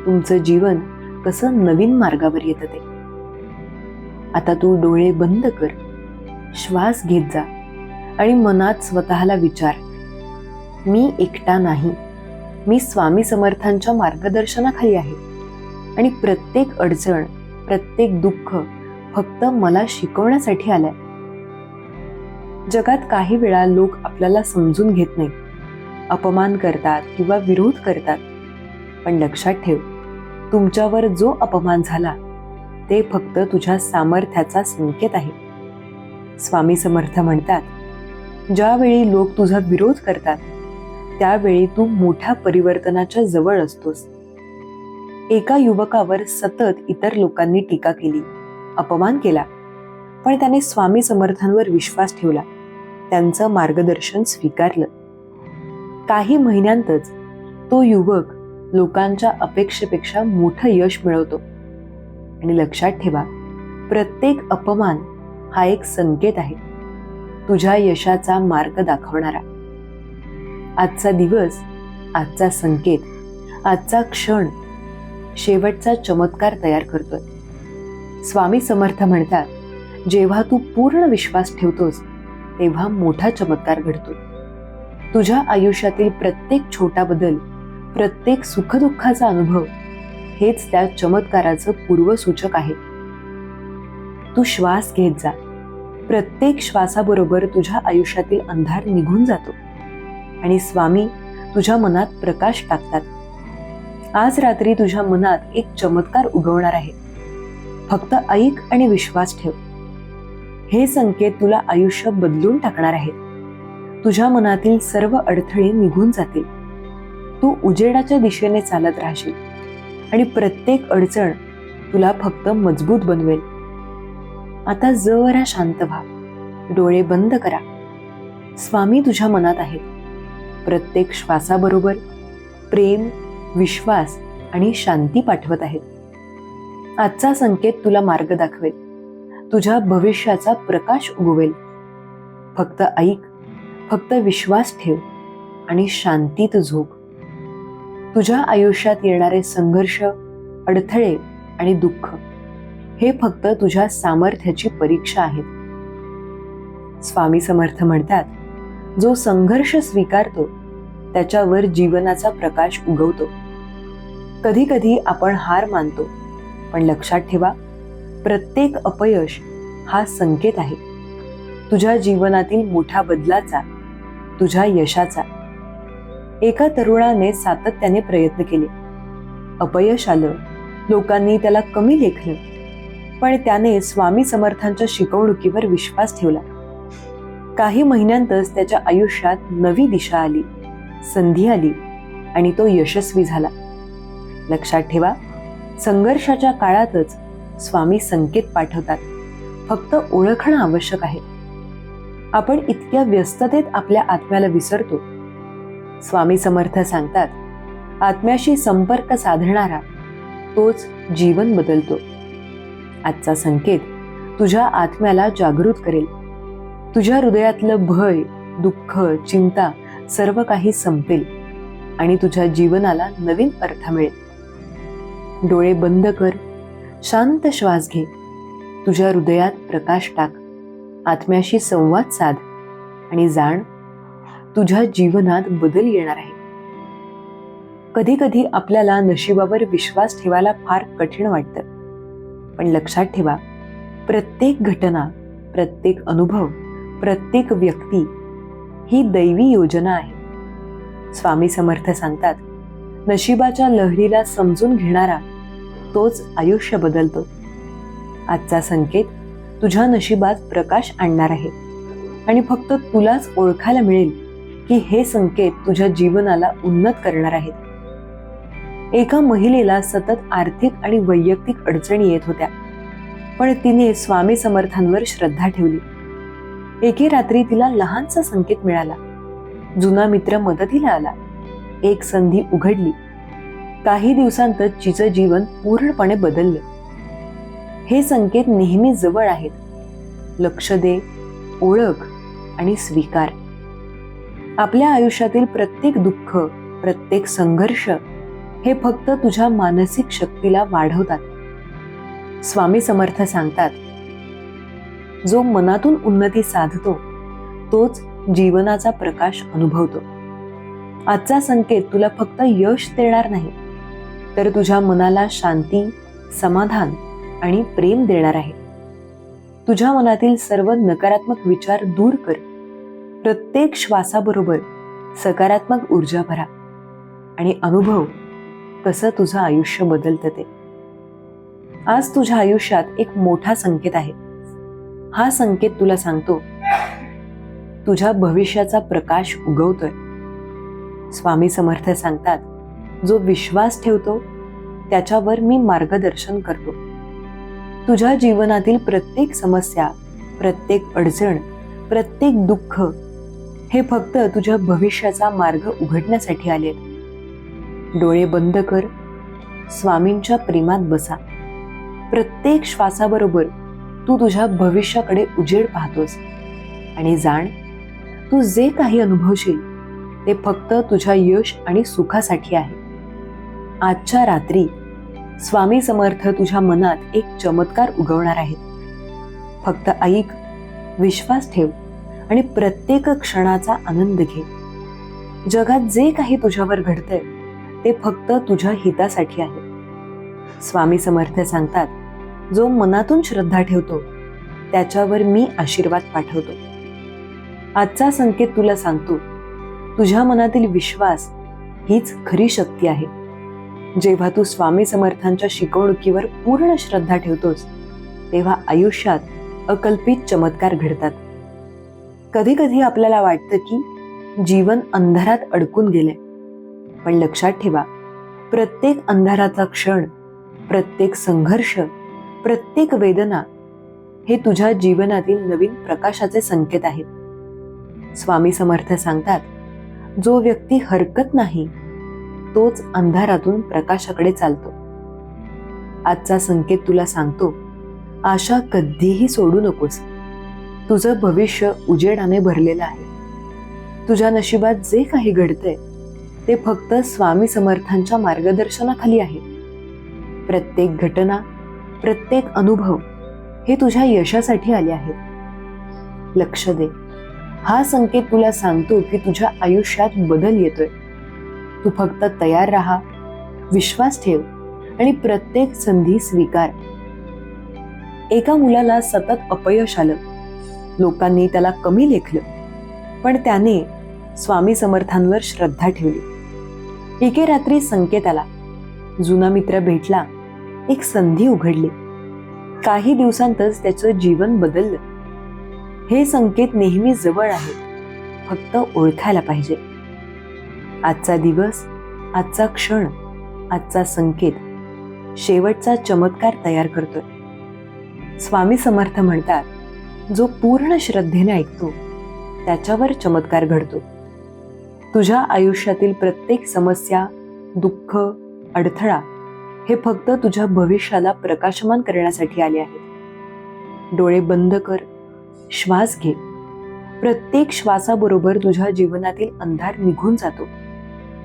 तुमचं जीवन कसं नवीन मार्गावर येतं ते. आता तू डोळे बंद कर, श्वास घेत जा आणि मनात स्वतःला विचार, मी एकटा नाही, मी स्वामी समर्थांच्या मार्गदर्शनाखाली आहे आणि प्रत्येक अडचण, प्रत्येक दुःख फक्त मला शिकवण्यासाठी आलंय. जगात काही वेळा लोक आपल्याला समजून घेत नाही, अपमान करतात किंवा विरोध करतात. पण लक्षात ठेव, तुमच्यावर जो अपमान झाला ते फक्त तुझ्या सामर्थ्याचा संकेत आहे. स्वामी समर्थ म्हणतात, ज्यावेळी लोक तुझा विरोध करतात त्यावेळी तू मोठ्या परिवर्तनाच्या जवळ असतोस. एका युवकावर सतत इतर लोकांनी टीका केली, अपमान केला, पण त्याने स्वामी समर्थांवर विश्वास ठेवला, त्यांचं मार्गदर्शन स्वीकारलं. काही महिन्यांतच तो युवक लोकांच्या अपेक्षेपेक्षा मोठं यश मिळवतो. आणि लक्षात ठेवा, प्रत्येक अपमान हा एक संकेत आहे, तुझ्या यशाचा मार्ग दाखवणारा. आजचा दिवस, आजचा संकेत, आजचा क्षण शेवटचा चमत्कार तयार करतोय. स्वामी समर्थ म्हणतात, जेव्हा तू पूर्ण विश्वास ठेवतोस तेव्हा मोठा चमत्कार घडतो. तुझ्या आयुष्यातील प्रत्येक छोटा बदल, प्रत्येक सुखदुःखाचा अनुभव हेच त्या चमत्काराचं पूर्वसूचक आहे. तू श्वास घेत जा. प्रत्येक श्वासाबरोबर तुझ्या आयुष्यातील अंधार निघून जातो आणि स्वामी तुझ्या मनात प्रकाश टाकतात. आज रात्री तुझ्या मनात एक चमत्कार उगवणार आहे. फक्त ऐक आणि विश्वास ठेव. हे संकेत तुला आयुष्य बदलून टाकणार आहेत. तुझ्या मनातील सर्व अडथळे निघून जातील. तू उजेडाच्या दिशेने चालत राहशील आणि प्रत्येक अडचण तुला फक्त मजबूत बनवेल. आता जरा शांत व्हा, डोळे बंद करा. स्वामी तुझ्या मनात आहेत. प्रत्येक श्वासाबरोबर प्रेम, विश्वास आणि शांती पाठवत आहेत. आजचा संकेत तुला मार्ग दाखवेल, तुझ्या भविष्याचा प्रकाश उगवेल. फक्त ऐक, फक्त विश्वास ठेव आणि शांतीत झोप. तुझ्या आयुष्यात येणारे संघर्ष, अडथळे आणि दुःख हे फक्त तुझ्या सामर्थ्याची परीक्षा आहेत. स्वामी समर्थ म्हणतात, जो संघर्ष स्वीकारतो त्याच्यावर जीवनाचा प्रकाश उगवतो. कधी कधी आपण हार मानतो, पण लक्षात ठेवा, प्रत्येक अपयश हा संकेत आहे तुझ्या जीवनातील मोठ्या बदलाचा, तुझ्या यशाचा. एका तरुणाने सातत्याने प्रयत्न केले. अपयश आलं, लोकांनी त्याला कमी लेखलं, पण त्याने स्वामी समर्थांच्या शिकवणुकीवर विश्वास ठेवला. काही महिन्यांतच त्याच्या आयुष्यात नवी दिशा आली, संधी आली आणि तो यशस्वी झाला. लक्षात ठेवा, संघर्षाच्या काळातच स्वामी संकेत पाठवतात. फक्त ओळखणं आवश्यक आहे. आपण इतक्या व्यस्ततेत आपल्या आत्म्याला विसरतो. स्वामी समर्थ सांगतात, आत्म्याशी संपर्क साधणारा तोच जीवन बदलतो. आजचा संकेत तुझ्या आत्म्याला जागृत करेल. तुझ्या हृदयातलं भय, दुःख, चिंता सर्व काही संपेल आणि तुझ्या जीवनाला नवीन अर्थ मिळेल. डोळे बंद कर, शांत श्वास घे, तुझ्या हृदयात प्रकाश टाक, आत्म्याशी संवाद साध आणि जाण, तुझ्या जीवनात बदल येणार आहे. कधी कधी आपल्याला नशिबावर विश्वास ठेवायला फार कठीण वाटतं, पण लक्षात ठेवा, प्रत्येक घटना, प्रत्येक अनुभव, प्रत्येक व्यक्ती ही दैवी योजना आहे. स्वामी समर्थ सांगतात, नशिबाच्या लहरीला समजून घेणारा तोच आयुष्य बदलतो. आजचा संकेत तुझ्या नशिबात प्रकाश आणणार आहे आणि फक्त तुलाच ओळखायला मिळेल की हे संकेत तुझ्या जीवनाला उन्नत करणार आहेत. एका महिलेला सतत आर्थिक आणि वैयक्तिक अडचणी येत होत्या, पण तिने स्वामी समर्थांवर श्रद्धा ठेवली. एके रात्री तिला लहानसा संकेत मिळाला. जुना मित्र मदतीला आला. एक संधी उघडली. काही दिवसांतच तिचं जीवन पूर्णपणे बदललं. हे संकेत नेहमी जवळ आहेत. लक्ष दे, ओळख आणि स्वीकार. आपल्या आयुष्यातील प्रत्येक दुःख, प्रत्येक संघर्ष हे फक्त तुझ्या मानसिक शक्तीला वाढवतात. स्वामी समर्थ सांगतात, जो मनातून उन्नती साधतो तोच जीवनाचा प्रकाश अनुभवतो. आजचा संकेत तुला फक्त यश देणार नाही, तर तुझ्या मनाला शांती, समाधान आणि प्रेम देणार आहे. तुझ्या मनातील सर्व नकारात्मक विचार दूर कर. प्रत्येक श्वासाबरोबर सकारात्मक ऊर्जा भरा आणि अनुभव कसं तुझं आयुष्य बदलतं ते. आज तुझ्या आयुष्यात एक मोठा संकेत आहे. हा संकेत तुला सांगतो, तुझ्या भविष्याचा प्रकाश उगवतोय. स्वामी समर्थ सांगतात, जो विश्वास ठेवतो त्याच्यावर मी मार्गदर्शन करतो. तुझ्या जीवनातील प्रत्येक समस्या, प्रत्येक अडचण, प्रत्येक दुःख हे फक्त तुझ्या भविष्याचा मार्ग उघडण्यासाठी आले. डोळे बंद कर, स्वामींच्या प्रेमात बसा. प्रत्येक श्वासाबरोबर तू तुझ्या भविष्याकडे उजेड पाहतोस आणि जाण, तू जे काही अनुभवशील ते फक्त तुझ्या यश आणि सुखासाठी आहे. आजच्या रात्री स्वामी समर्थ तुझ्या मनात एक चमत्कार उगवणार आहेत. फक्त ऐक, विश्वास ठेव आणि प्रत्येक क्षणाचा आनंद घे. जगात जे काही तुझ्यावर घडतंय ते फक्त तुझ्या हितासाठी आहे. स्वामी समर्थ सांगतात, जो मनातून श्रद्धा ठेवतो त्याच्यावर मी आशीर्वाद पाठवतो. आजचा संकेत तुला सांगतो, तुझ्या मनातील विश्वास हीच खरी शक्ती आहे. जेव्हा तू स्वामी समर्थांच्या शिकवणुकीवर पूर्ण श्रद्धा ठेवतोस तेव्हा आयुष्यात अकल्पित चमत्कार घडतात. कधी कधी आपल्याला वाटतं की जीवन अंधारात अडकून गेले, पण लक्षात ठेवा, प्रत्येक अंधाराचा क्षण, प्रत्येक संघर्ष, प्रत्येक वेदना हे तुझ्या जीवनातील नवीन प्रकाशाचे संकेत आहेत. स्वामी समर्थ सांगतात, जो व्यक्ती हरकत नाही तोच अंधारातून प्रकाशाकडे चालतो. आजचा संकेत तुला सांगतो, आशा कधीही सोडू नकोस. तुझं भविष्य उजेडाने भरलेलं आहे. तुझ्या नशिबात जे काही घडतंय ते फक्त स्वामी समर्थांच्या मार्गदर्शनाखाली आहे. प्रत्येक घटना, प्रत्येक अनुभव हे तुझ्या यशासाठी आले आहेत. लक्ष दे, हा संकेत तुला सांगतो की तुझ्या आयुष्यात बदल येतोय. तू फक्त तयार राहा, विश्वास ठेव आणि प्रत्येक संधी स्वीकार. एका मुलाला सतत अपयश आलं. लोकांनी त्याला कमी लेखलं, पण त्याने स्वामी समर्थांवर श्रद्धा ठेवली. एके रात्री संकेत आला. जुना मित्र भेटला, एक संधी उघडली. काही दिवसांतच त्याचं जीवन बदललं. हे संकेत नेहमी जवळ आहे, फक्त ओळखायला पाहिजे. आजचा दिवस, आजचा क्षण, आजचा संकेत शेवटचा चमत्कार तयार करतोय. स्वामी समर्थ म्हणतात, जो पूर्ण श्रद्धेने ऐकतो त्याच्यावर चमत्कार घडतो. तुझ्या आयुष्यातील प्रत्येक समस्या, दुःख, अडथळा हे फक्त तुझ्या भविष्याला प्रकाशमान करण्यासाठी आले आहेत. डोळे बंद कर, श्वास घे. प्रत्येक श्वासाबरोबर तुझ्या जीवनातील अंधार निघून जातो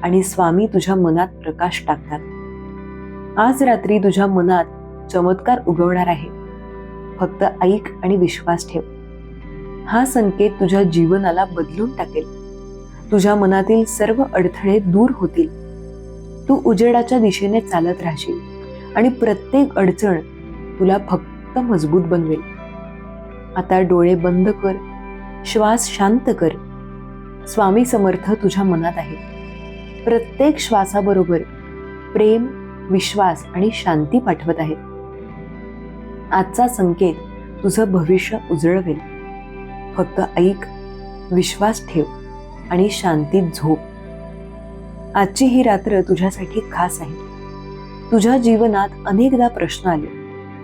आणि स्वामी तुझ्या मनात प्रकाश टाकतात. आज रात्री तुझ्या मनात चमत्कार उगवणार आहे. फक्त ऐक आणि विश्वास ठेव. हा संकेत तुझ्या जीवनाला बदलून टाकेल. तुझ्या मनातील सर्व अडथळे दूर होतील. तू उजेडाच्या दिशेने चालत राहशील आणि प्रत्येक अडचण तुला फक्त मजबूत बनवेल. आता डोळे बंद कर, श्वास शांत कर. स्वामी समर्थ तुझ्या मनात आहे. प्रत्येक श्वासाबरोबर प्रेम, विश्वास आणि शांती पाठवत आहे. आजचा संकेत तुझं भविष्य उजळवेल. फक्त ऐक, विश्वास ठेव आणि शांतीत झोप. आजची ही रात्र तुझ्यासाठी खास आहे. तुझ्या जीवनात अनेकदा प्रश्न आले,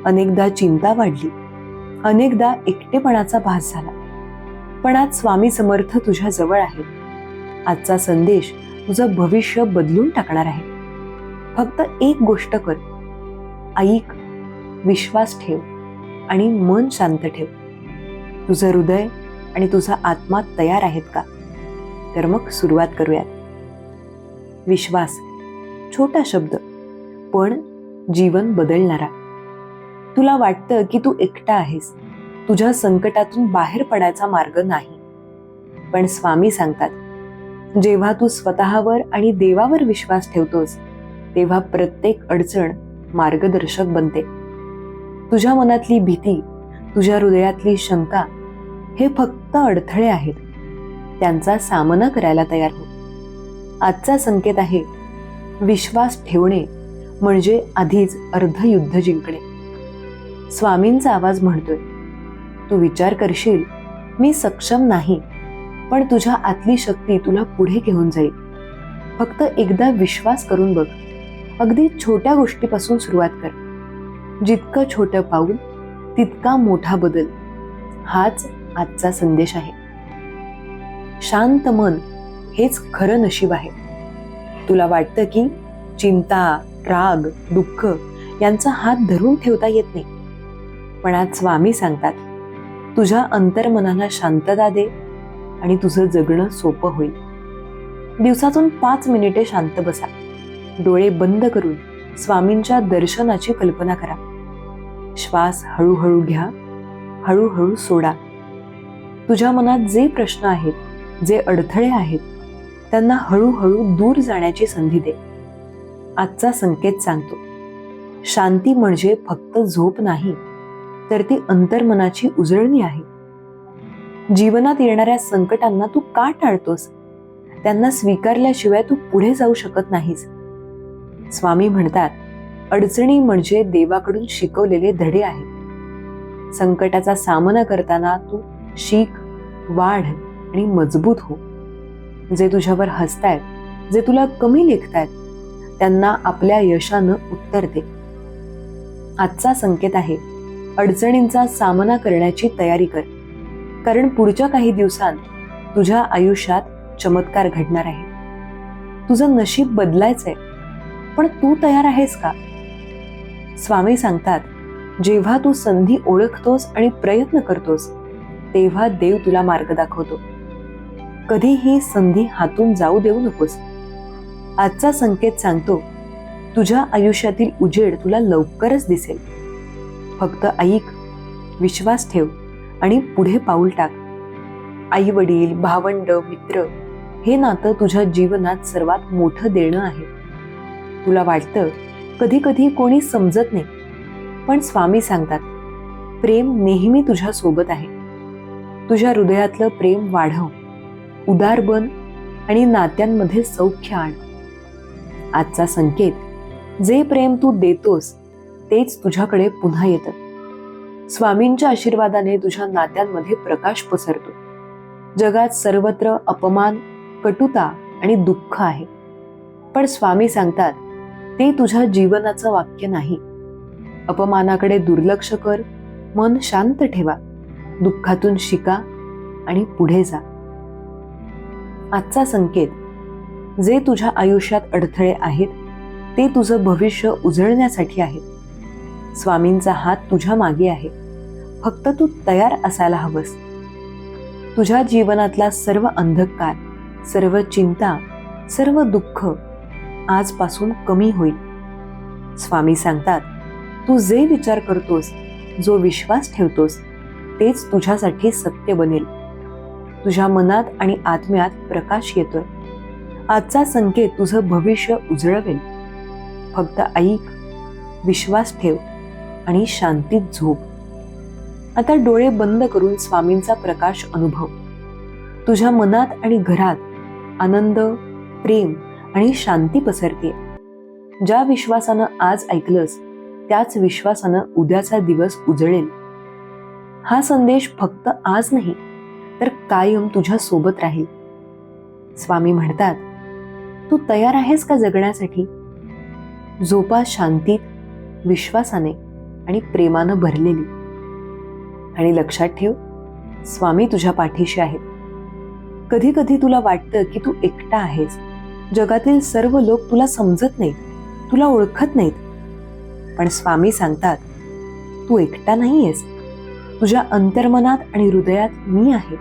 अनेकदा चिंता वाढली, अनेकदा एकटेपणाचा भास झाला. पण आज स्वामी समर्थ तुझ्या जवळ आहे. आजचा संदेश तुझं भविष्य बदलून टाकणार आहे. फक्त एक गोष्ट कर, ऐक, विश्वास ठेव आणि मन शांत ठेव. तुझं हृदय आणि तुझा आत्मा तयार आहेत का? तर मग सुरुवात करूयात. विश्वास, छोटा शब्द पण जीवन बदलणारा. तुला वाटतं की तू एकटा आहेस, तुझ्या संकटातून बाहेर पडायचा मार्ग नाही. पण स्वामी सांगतात, जेव्हा तू स्वतःवर आणि देवावर विश्वास ठेवतोस तेव्हा प्रत्येक अडचण मार्गदर्शक बनते. तुझ्या मनातली भीती, तुझ्या हृदयातली शंका हे फक्त अडथळे आहेत. त्यांचा सामना करायला तयार हो. आजचा संकेत आहे, विश्वास ठेवणे म्हणजे आधीच अर्ध युद्ध जिंकणे. स्वामींचा आवाज म्हणतोय, तू विचार करशील मी सक्षम नाही, पण तुझ्या आतली शक्ती तुला पुढे घेऊन जाईल. फक्त एकदा विश्वास करून बघ. अगदी छोट्या गोष्टीपासून सुरुवात कर. जितकं छोटं पाऊल तितका मोठा बदल. हाच आजचा संदेश आहे. शांत मन हेच खरं नशीब आहे. तुला वाटतं की चिंता, राग, दुःख यांचा हात धरून ठेवता येत नाही, पण आज स्वामी सांगतात, तुझ्या अंतर्मनाला शांतता दे आणि तुझं जगणं सोपं होईल. दिवसातून 5 मिनिटे शांत बसा. डोळे बंद करून स्वामींच्या दर्शनाची कल्पना करा. श्वास हळूहळू घ्या, हळूहळू सोडा. तुझ्या मनात जे प्रश्न आहेत, जे अडथळे आहेत, त्यांना हळूहळू दूर जाण्याची संधी दे. आजचा संकेत सांगतो, शांती म्हणजे फक्त झोप नाही, तर ती अंतर्मनाची उजळणी आहे. जीवनात येणाऱ्या संकटांना तू का टाळतोस? त्यांना स्वीकारल्याशिवाय तू पुढे जाऊ शकत नाहीस. स्वामी म्हणतात, अडचणी म्हणजे देवाकडून शिकवलेले धडे आहेत. संकटाचा सामना करताना तू शिक, वाढ आणि मजबूत हो. जे तुझ्यावर हसतायत, जे तुला कमी लेखतायत, त्यांना आपल्या यशानं उत्तर दे. आजचा संकेत आहे, अडचणींचा सामना करण्याची तयारी कर, कारण पुढच्या काही दिवसांत तुझ्या आयुष्यात चमत्कार घडणार आहे. तुझं नशीब बदलायचंय, पण तू तयार आहेस का? स्वामी सांगतात, जेव्हा तू संधी ओळखतोस आणि प्रयत्न करतोस तेव्हा देव तुला मार्ग दाखवतो. कधीही संधी हातून जाऊ देऊ नकोस. आजचा संकेत सांगतो, तुझ्या आयुष्यातील उजेड तुला लवकरच दिसेल. फक्त ऐक, विश्वास ठेव आणि पुढे पाऊल टाक. आई वडील, भावंड, मित्र हे नातं तुझ्या जीवनात सर्वात मोठं देणं आहे. तुला वाटतं कधी कधी कोणी समजत नाही, पण स्वामी सांगतात प्रेम नेहमी तुझ्या सोबत आहे. तुझ्या हृदयातलं प्रेम वाढव, उदार बन आणि नात्यांमध्ये सौख्य आण. आजचा संकेत, जे प्रेम तू देतोस तेच तुझ्याकडे पुन्हा येतं. स्वामींच्या आशीर्वादाने तुझ्या नात्यांमध्ये प्रकाश पसरतो. जगात सर्वत्र अपमान, कटुता आणि दुःख आहे, पण स्वामी सांगतात ते तुझ्या जीवनाचं वाक्य नाही. अपमानाकडे दुर्लक्ष कर, मन शांत ठेवा, दुःखातून शिका आणि पुढे जा. आजचा संकेत, जे तुझ्या आयुष्यात अडथळे आहेत ते तुझं भविष्य उजळण्यासाठी आहेत. स्वामींचा हात तुझ्या मागे आहे, फक्त तू तयार असायला हवंस. तुझ्या जीवनातला सर्व अंधकार, सर्व चिंता, सर्व दुःख आजपासून कमी होईल. स्वामी सांगतात तू जे विचार करतोस, जो विश्वास ठेवतोस तेच तुझ्यासाठी सत्य बनेल. तुझ्या मनात आणि आत्म्यात प्रकाश येतोय. आजचा संकेत तुझं भविष्य उजळवेल. फक्त ऐक, विश्वास ठेव आणि शांतीत झोप. आता डोळे बंद करून स्वामींचा प्रकाश अनुभव. तुझ्या मनात आणि घरात आनंद, प्रेम आणि शांती पसरते. ज्या विश्वासानं आज ऐकलंस त्याच विश्वासानं उद्याचा दिवस उजळेल. हा संदेश फक्त आज नाही तर कायम तुझ्या सोबत राहील. स्वामी म्हणतात तू तयार आहेस का जगण्यासाठी? झोपा शांतीत, विश्वासाने आणि प्रेमानं भरलेली. आणि लक्षात ठेव, स्वामी तुझ्या पाठीशी आहेत. कधी कधी तुला वाटतं की तू एकटा आहेस. जगातील सर्व लोक तुला समजत नाहीत, तुला ओळखत नाहीत, पण स्वामी सांगतात तू एकटा नाहीयेस. तुझ्या अंतर्मनात आणि हृदयात मी आहे.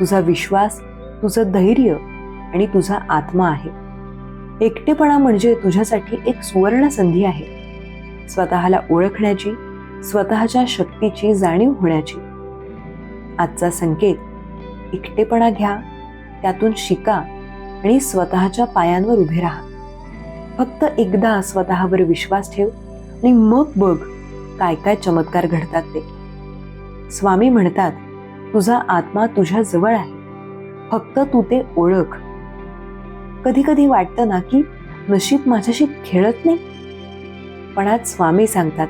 तुझा विश्वास, तुझं धैर्य आणि तुझा आत्मा आहे. एकटेपणा म्हणजे तुझ्यासाठी एक सुवर्ण संधी आहे. स्वतःला ओळखण्याची, स्वतःच्या शक्तीची जाणीव होण्याची. आजचा संकेत, एकटेपणा घ्या, त्यातून शिका आणि स्वतःच्या पायांवर उभे राहा. फक्त एकदा स्वतःवर विश्वास ठेव आणि मग बघ काय काय चमत्कार घडतात ते. स्वामी म्हणतात तुझा आत्मा तुझ्या जवळ आहे, फक्त तू ते ओळख. कधी कधी वाटतं ना की नशीब माझ्याशी खेळत नाही, पण आज स्वामी सांगतात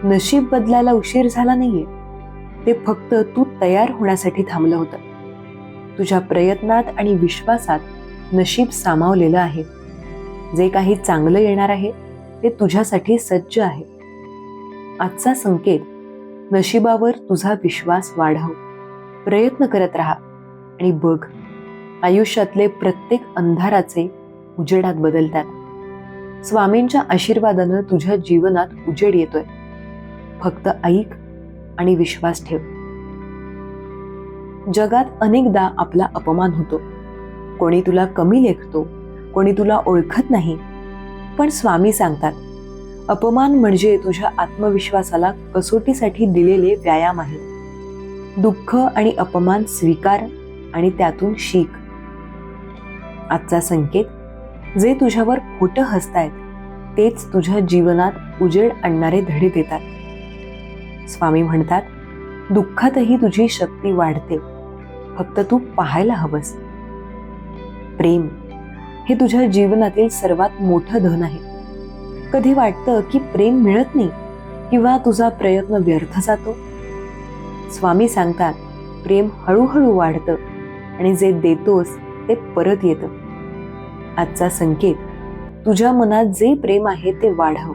नशीब बदलायला उशीर झाला नाहीये. ते फक्त तू तयार होण्यासाठी थांबलं होतं. तुझ्या प्रयत्नात आणि विश्वासात नशीब सामावलेलं आहे. जे काही चांगलं येणार आहे ते तुझ्यासाठी सज्ज आहे. आजचा संकेत, नशिबावर तुझा विश्वास वाढव. प्रयत्न करत राहा आणि बघ आयुष्यातले प्रत्येक अंधाराचे उजेडात बदलतात. स्वामींच्या आशीर्वादानं तुझ्या जीवनात उजेड येतोय. फक्त ऐक आणि विश्वास ठेव. जगात अनेकदा आपला अपमान होतो. कोणी तुला कमी लेखतो, कोणी तुला ओळखत नाही, पण स्वामी सांगतात अपमान म्हणजे तुझ्या आत्मविश्वासाला कसोटीसाठी दिलेले व्यायाम आहे. दुःख आणि अपमान स्वीकार आणि त्यातून शिक. आजचा संकेत, जे तुझ्यावर खोटं हसतायत तेच तुझ्या जीवनात उजेड आणणारे धडे देतात. स्वामी म्हणतात दुःखातही तुझी शक्ती वाढते, फक्त तू पाहायला हवंस. प्रेम हे तुझ्या जीवनातील सर्वात मोठं धन आहे. कधी वाटतं की प्रेम मिळत नाही किंवा तुझा प्रयत्न व्यर्थ जातो? स्वामी सांगतात प्रेम हळूहळू वाढतं आणि जे देतोस ते परत येतं. आजचा संकेत, तुझ्या मनात जे प्रेम आहे ते वाढव.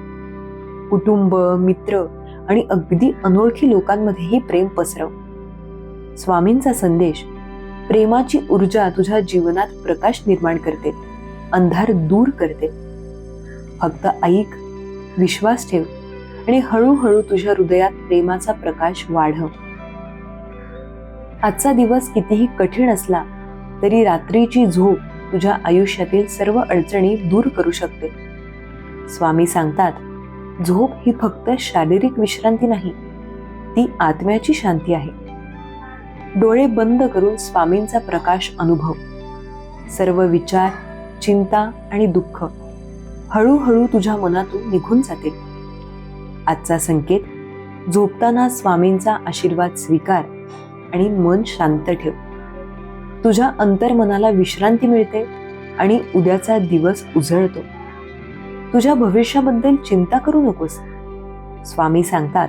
कुटुंब, मित्र आणि अगदी अनोळखी लोकांमध्येही प्रेम पसरव. स्वामींचा संदेश, प्रेमाची ऊर्जा तुझ्या जीवनात प्रकाश निर्माण करते, अंधार दूर करते. फक्त ऐक, विश्वास ठेव आणि हळूहळू तुझ्या हृदयात प्रेमाचा प्रकाश वाढव. आजचा दिवस कितीही कठीण असला तरी रात्रीची झोप तुझ्या आयुष्यातील सर्व अडचणी दूर करू शकते. स्वामी सांगतात, झोप ही फक्त शारीरिक विश्रांती नाही, ती आत्म्याची शांती आहे. डोळे बंद करून स्वामींचा प्रकाश अनुभव. सर्व विचार, चिंता आणि दुःख हळूहळू तुझ्या मनातून निघून जातील. आजचा संकेत: झोपताना स्वामींचा आशीर्वाद स्वीकार आणि मन शांत ठेव. तुझ्या अंतर्मनाला विश्रांती मिळते आणि उद्याचा दिवस उजळतो. तुझ्या भविष्याबद्दल चिंता करू नकोस. स्वामी सांगतात,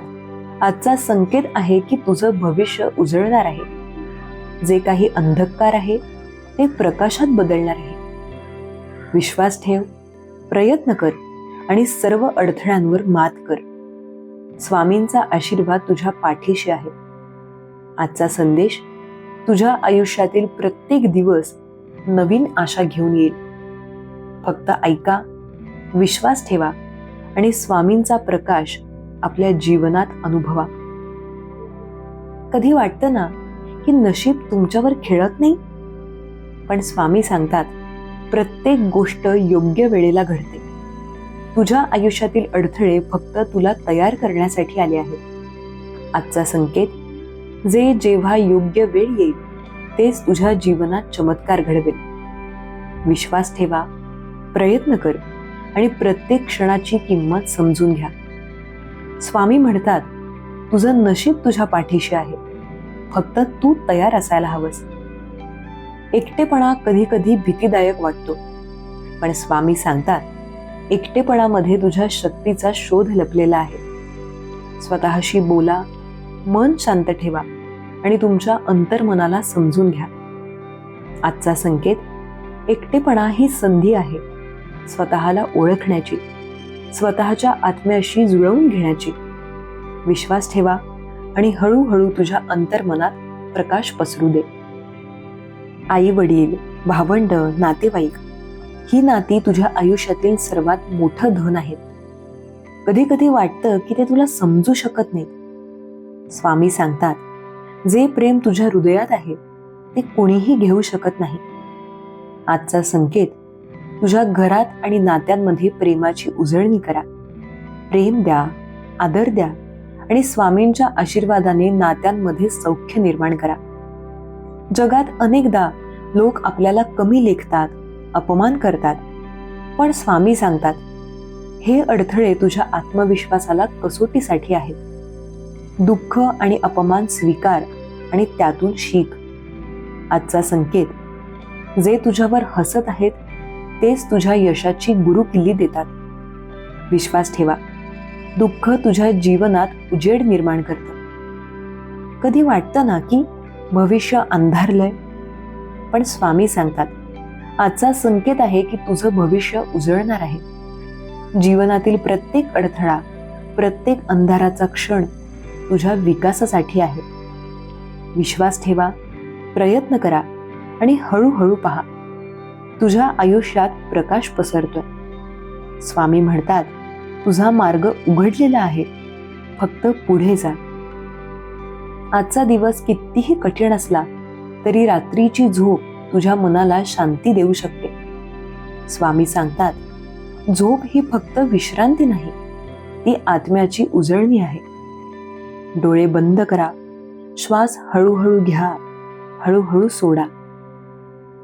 आजचा संकेत आहे की तुझं भविष्य उजळणार आहे. जे काही अंधकार आहे ते प्रकाशात बदलणार आहे. विश्वास ठेव, प्रयत्न कर आणि सर्व अडथळ्यांवर मात कर. स्वामींचा आशीर्वाद तुझ्या पाठीशी आहे. आजचा संदेश तुझ्या आयुष्यातील प्रत्येक दिवस नवीन आशा घेऊन येईल. फक्त ऐका, विश्वास ठेवा आणि स्वामींचा प्रकाश आपल्या जीवनात अनुभवा. कधी वाटतं ना की नशीब तुमच्यावर खेळत नाही, पण स्वामी सांगतात, प्रत्येक गोष्ट योग्य वेळेला घडते. तुझ्या आयुष्यातील अडथळे फक्त तुला तयार करण्यासाठी आले आहेत. आजचा संकेत: जे जेव्हा योग्य वेळ येईल तेच तुझ्या जीवनात चमत्कार घडवेल. विश्वास ठेवा, प्रयत्न कर आणि प्रत्येक क्षणाची किंमत समजून घ्या. स्वामी म्हणतात, तुझं नशीब तुझ्या पाठीशी आहे, फक्त तू तयार असायला हवंस. एकटेपणा कधी कधी भीतीदायक वाटतो, पण स्वामी सांगतात, एकटेपणामध्ये तुझ्या शक्तीचा शोध लपलेला आहे. स्वतःशी बोला, मन शांत ठेवा आणि तुमच्या अंतर्मनाला समजून घ्या. आजचा संकेत: एकटेपणा ही संधी आहे स्वतःला ओळखण्याची, स्वतःच्या आत्म्याशी जुळवून घेण्याची. विश्वास ठेवा आणि हळूहळू तुझ्या अंतर्मनात प्रकाश पसरू दे. आई वडील, भावंड, नातेवाईक ही नाती तुझ्या आयुष्यातील सर्वात मोठं धन आहेत. कधी कधी वाटतं की ते तुला समजू शकत नाहीत. स्वामी सांगतात, जे प्रेम तुझ्या हृदयात आहे ते कोणीही घेऊ शकत नाही. आजचा संकेत: तुझ्या घरात आणि नात्यांमध्ये प्रेमाची उजळणी करा. प्रेम द्या, आदर द्या आणि स्वामींच्या आशीर्वादाने नात्यांमध्ये सौख्य निर्माण करा. जगात अनेकदा लोक आपल्याला कमी लेखतात, अपमान करतात, पण स्वामी सांगतात, हे अडथळे तुझ्या आत्मविश्वासाला कसोटीसाठी आहेत. दुःख आणि अपमान स्वीकार आणि त्यातून शिक. आजचा संकेत: जे तुझ्यावर हसत आहेत तेच तुझ्या यशाची गुरुकिल्ली देतात. विश्वास ठेवा, दुःख तुझ्या जीवनात उजेड निर्माण करतं. कधी वाटतं ना की भविष्य अंधारलंय, पण स्वामी सांगतात, आजचा संकेत आहे की तुझं भविष्य उजळणार आहे. जीवनातील प्रत्येक अडथळा, प्रत्येक अंधाराचा क्षण तुझ्या विकासासाठी आहे. विश्वास ठेवा, प्रयत्न करा आणि हळूहळू पहा, तुझ्या आयुष्यात प्रकाश पसरतोय. स्वामी म्हणतात, तुझा मार्ग उघडलेला आहे, फक्त पुढे जा. आजचा दिवस कितीही कठीण असला तरी रात्रीची झोप तुझ्या मनाला शांती देऊ शकते. स्वामी सांगतात, झोप ही फक्त विश्रांती नाही, ती आत्म्याची उजळणी आहे. डोळे बंद करा, श्वास हळूहळू घ्या, हळूहळू सोडा.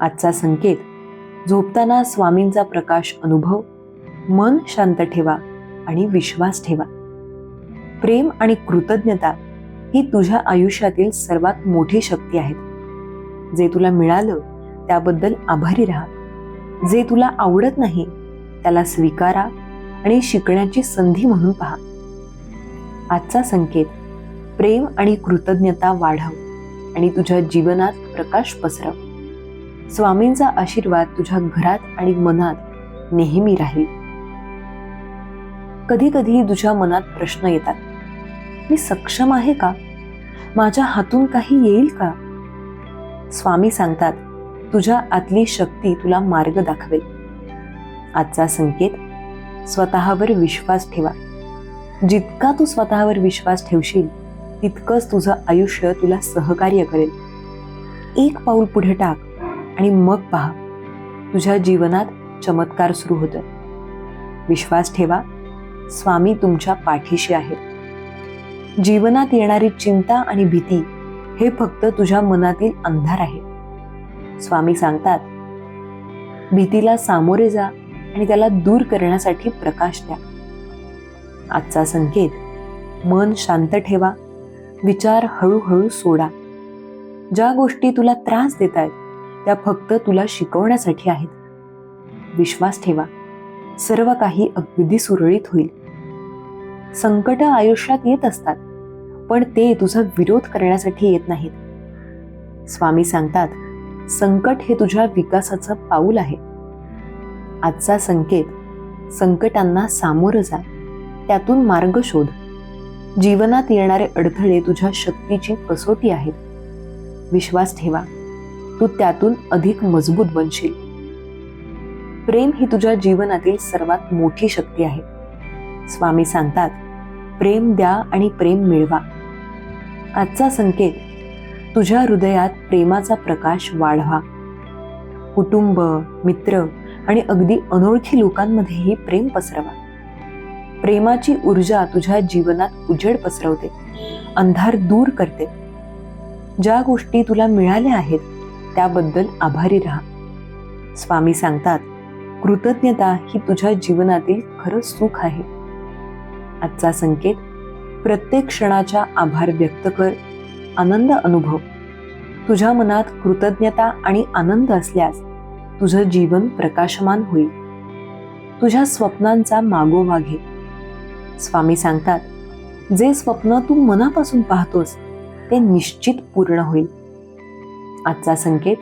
आजचा संकेत: झोपताना स्वामींचा प्रकाश अनुभव. मन शांत ठेवा आणि विश्वास ठेवा. प्रेम आणि कृतज्ञता ही तुझ्या आयुष्यातील सर्वात मोठी शक्ती आहेत. जे तुला मिळालं त्याबद्दल आभारी राहा. जे तुला आवडत नाही त्याला स्वीकारा आणि शिकण्याची संधी म्हणून पहा. आजचा संकेत: प्रेम आणि कृतज्ञता वाढव आणि तुझ्या जीवनात प्रकाश पसरव. स्वामींचा आशीर्वाद तुझ्या घरात आणि मनात नेहमी राहील. कधी कधी तुझ्या मनात प्रश्न येतात, मी सक्षम आहे का? माझ्या हातून काही येईल का? स्वामी सांगतात, तुझ्या आतली शक्ती तुला मार्ग दाखवेल. आजचा संकेत: स्वतःवर विश्वास ठेवा. जितका तू स्वतःवर विश्वास ठेवशील तितकंच तुझं आयुष्य तुला सहकार्य करेल. एक पाऊल पुढे टाक आणि मग पहा, तुझ्या जीवनात चमत्कार सुरू होतोय. विश्वास ठेवा, स्वामी तुमच्या पाठीशी आहेत. जीवनात येणारी चिंता आणि भीती हे फक्त तुझ्या मनातील अंधार आहे. स्वामी सांगतात, भीतीला सामोरे जा आणि त्याला दूर करण्यासाठी प्रकाश द्या. आजचा संकेत: मन शांत ठेवा, विचार हळूहळू सोडा. ज्या गोष्टी तुला त्रास देत आहेत त्या फक्त तुला शिकवण्यासाठी आहेत. विश्वास ठेवा, सर्व काही अगदी सुरळीत होईल. संकट आयुष्यात येत असतात, पण ते तुझा विरोध करण्यासाठी येत नाहीत. स्वामी सांगतात, संकट हे तुझ्या विकासाचं पाऊल आहे. आजचा संकेत: संकटांना सामोरं जा, त्यातून मार्ग शोध. जीवनात येणारे अडथळे तुझ्या शक्तीची कसोटी आहेत. विश्वास ठेवा, तू त्यातून अधिक मजबूत बनशील. प्रेम ही तुझ्या जीवनातील सर्वात मोठी शक्ती आहे. स्वामी सांगतात, प्रेम द्या आणि प्रेम मिळवा. आजचा संकेत: तुझ्या हृदयात प्रेमाचा प्रकाश वाढवा. कुटुंब, मित्र आणि अगदी अनोळखी लोकांमध्येही प्रेम पसरवा. प्रेमाची ऊर्जा तुझ्या जीवनात उजेड पसरवते, अंधार दूर करते. ज्या गोष्टी तुला मिळाल्या आहेत त्याबद्दल आभारी राहा. स्वामी सांगतात, कृतज्ञता ही तुझ्या जीवनातील खरं सुख आहे. आजचा संकेत: प्रत्येक क्षणाच्या आभार व्यक्त कर, आनंद अनुभव. तुझ्या मनात कृतज्ञता आणि आनंद असल्यास तुझं जीवन प्रकाशमान होईल. तुझ्या स्वप्नांचा मागोवा घे. स्वामी सांगतात, जे स्वप्न तू मनापासून पाहतोस ते निश्चित पूर्ण होईल. आजचा संकेत: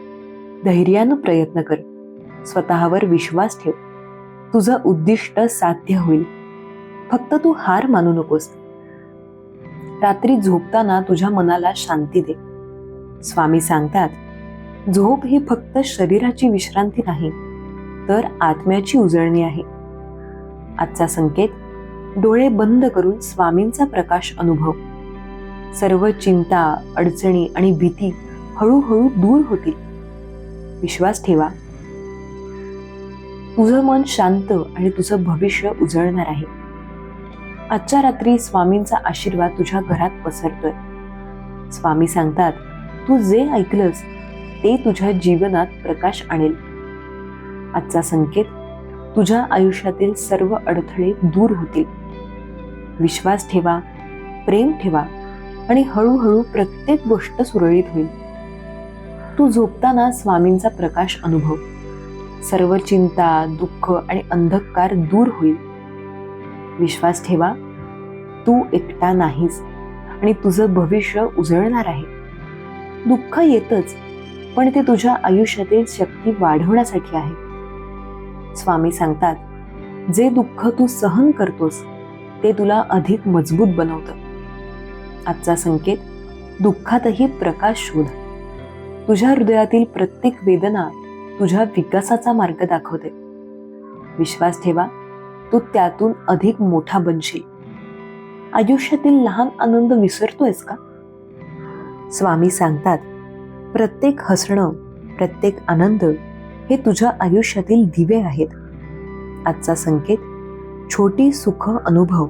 धैर्यानं प्रयत्न कर, स्वतःवर विश्वास ठेव. तुझं उद्दिष्ट साध्य होईल. फक्त तू हार मानू नकोस. रात्री झोपताना तुझ्या मनाला शांती दे. स्वामी सांगतात, झोप ही फक्त शरीराची विश्रांती नाही, तर आत्म्याची उजळणी आहे. आजचा संकेत: डोळे बंद करून स्वामींचा प्रकाश अनुभव. सर्व चिंता, अडचणी आणि भीती हळूहळू दूर होतील. विश्वास ठेवा, तुझं मन शांत आणि तुझं भविष्य उजळणार आहे. आजच्या रात्री स्वामींचा आशीर्वाद तुझ्या घरात पसरतोय. स्वामी सांगतात, तू जे ऐकलंस ते तुझ्या जीवनात प्रकाश आणेल. आजचा संकेत: तुझ्या आयुष्यातील सर्व अडथळे दूर होतील. विश्वास ठेवा, प्रेम ठेवा आणि हळूहळू प्रत्येक गोष्ट सुरळीत होईल. तू झोपताना स्वामींचा प्रकाश अनुभव. सर्व चिंता, दुःख आणि अंधकार दूर होईल. विश्वास ठेवा, तू एकटा नाहीस आणि तुझं भविष्य उजळणार आहे. दुःख येतच, पण ते तुझ्या आयुष्यातील शक्ती वाढवण्यासाठी आहे. स्वामी सांगतात, जे दुःख तू सहन करतोस ते तुला अधिक मजबूत बनवतं. आजचा संकेत: दुःखातही प्रकाश शोध. तुझ्या हृदयातील प्रत्येक वेदना तुझ्या विकासाचा मार्ग दाखवते. विश्वास ठेवा, तू त्यातून अधिक मोठा बनशील. आयुष्यातील लहान आनंद विसरतोयस का? स्वामी सांगतात, प्रत्येक हसणं, प्रत्येक आनंद हे तुझ्या आयुष्यातील दिवे आहेत. आजचा संकेत: छोटी सुख अनुभव.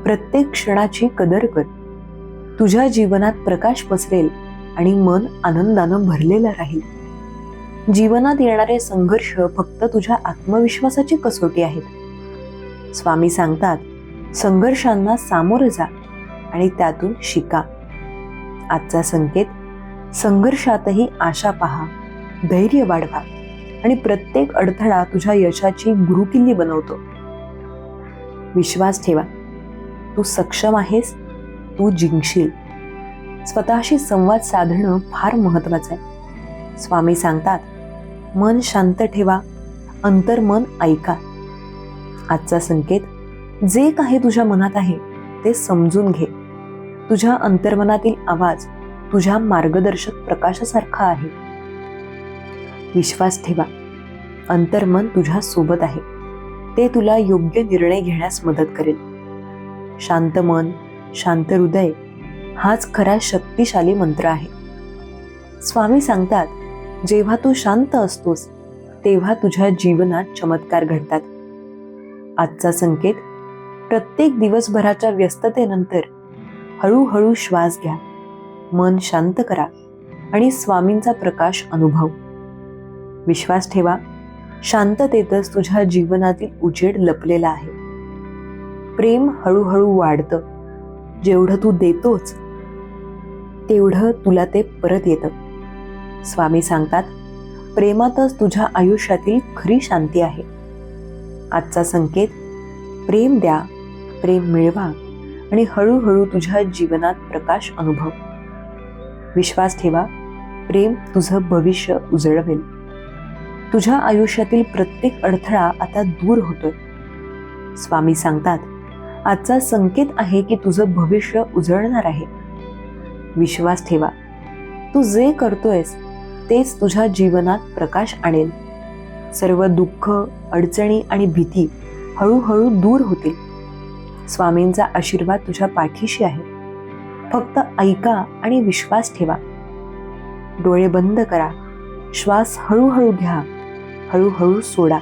प्रत्येक क्षणाची कदर कर. तुझ्या जीवनात प्रकाश पसरेल आणि मन आनंदानं भरलेलं राहील. जीवनात येणारे संघर्ष फक्त तुझ्या आत्मविश्वासाची कसोटी आहेत. स्वामी सांगतात, संघर्षांना सामोरं जा आणि त्यातून शिका. आजचा संकेत: संघर्षातही आशा पहा, धैर्य वाढवा आणि प्रत्येक अडथळा तुझ्या यशाची गुरुकिल्ली बनवतो. विश्वास ठेवा, तू सक्षम आहेस, तू जिंकशील. स्वतःशी संवाद साधणं फार महत्वाचं आहे. स्वामी सांगतात, मन शांत ठेवा, अंतर्मन ऐका. आजचा संकेत: जे काही तुझ्या मनात आहे ते समजून घे. तुझ्या अंतर्मनातील आवाज तुझ्या मार्गदर्शक प्रकाशासारखा आहे. विश्वास ठेवा, अंतर्मन तुझ्या सोबत आहे. ते तुला योग्य निर्णय घेण्यास मदत करेल. शांत मन, शांत हृदय हाच खरा शक्तिशाली मंत्र आहे. स्वामी सांगतात, जेव्हा तू शांत असतोस तेव्हा तुझ्या जीवनात चमत्कार घडतात. आजचा संकेत: प्रत्येक दिवसभराच्या व्यस्ततेनंतर हळूहळू श्वास घ्या, मन शांत करा आणि स्वामींचा प्रकाश अनुभव. विश्वास ठेवा, शांततेतच तुझ्या जीवनातील उजेड लपलेला आहे. प्रेम हळूहळू वाढतं. जेवढं तू देतोच तेवढं तुला ते परत येतं. स्वामी सांगतात, प्रेमातच तुझ्या आयुष्यातील खरी शांती आहे. आजचा संकेत: प्रेम द्या, प्रेम मिळवा आणि हळूहळू तुझ्या जीवनात प्रकाश अनुभव. विश्वास ठेवा, प्रेम तुझं भविष्य उजळवेल. तुझ्या आयुष्यातील प्रत्येक अडथळा आता दूर होतोय. स्वामी सांगतात, आजचा संकेत आहे की तुझं भविष्य उजळणार आहे. विश्वास ठेवा, तू जे करतोयस तेच तुझ्या जीवनात प्रकाश आणेल. सर्व दुःख, अडचणी आणि भीती हळूहळू दूर होतील. स्वामींचा आशीर्वाद तुझ्या पाठीशी आहे. फक्त ऐका आणि विश्वास ठेवा. डोळे बंद करा, श्वास हळूहळू घ्या, हळूहळू सोडा.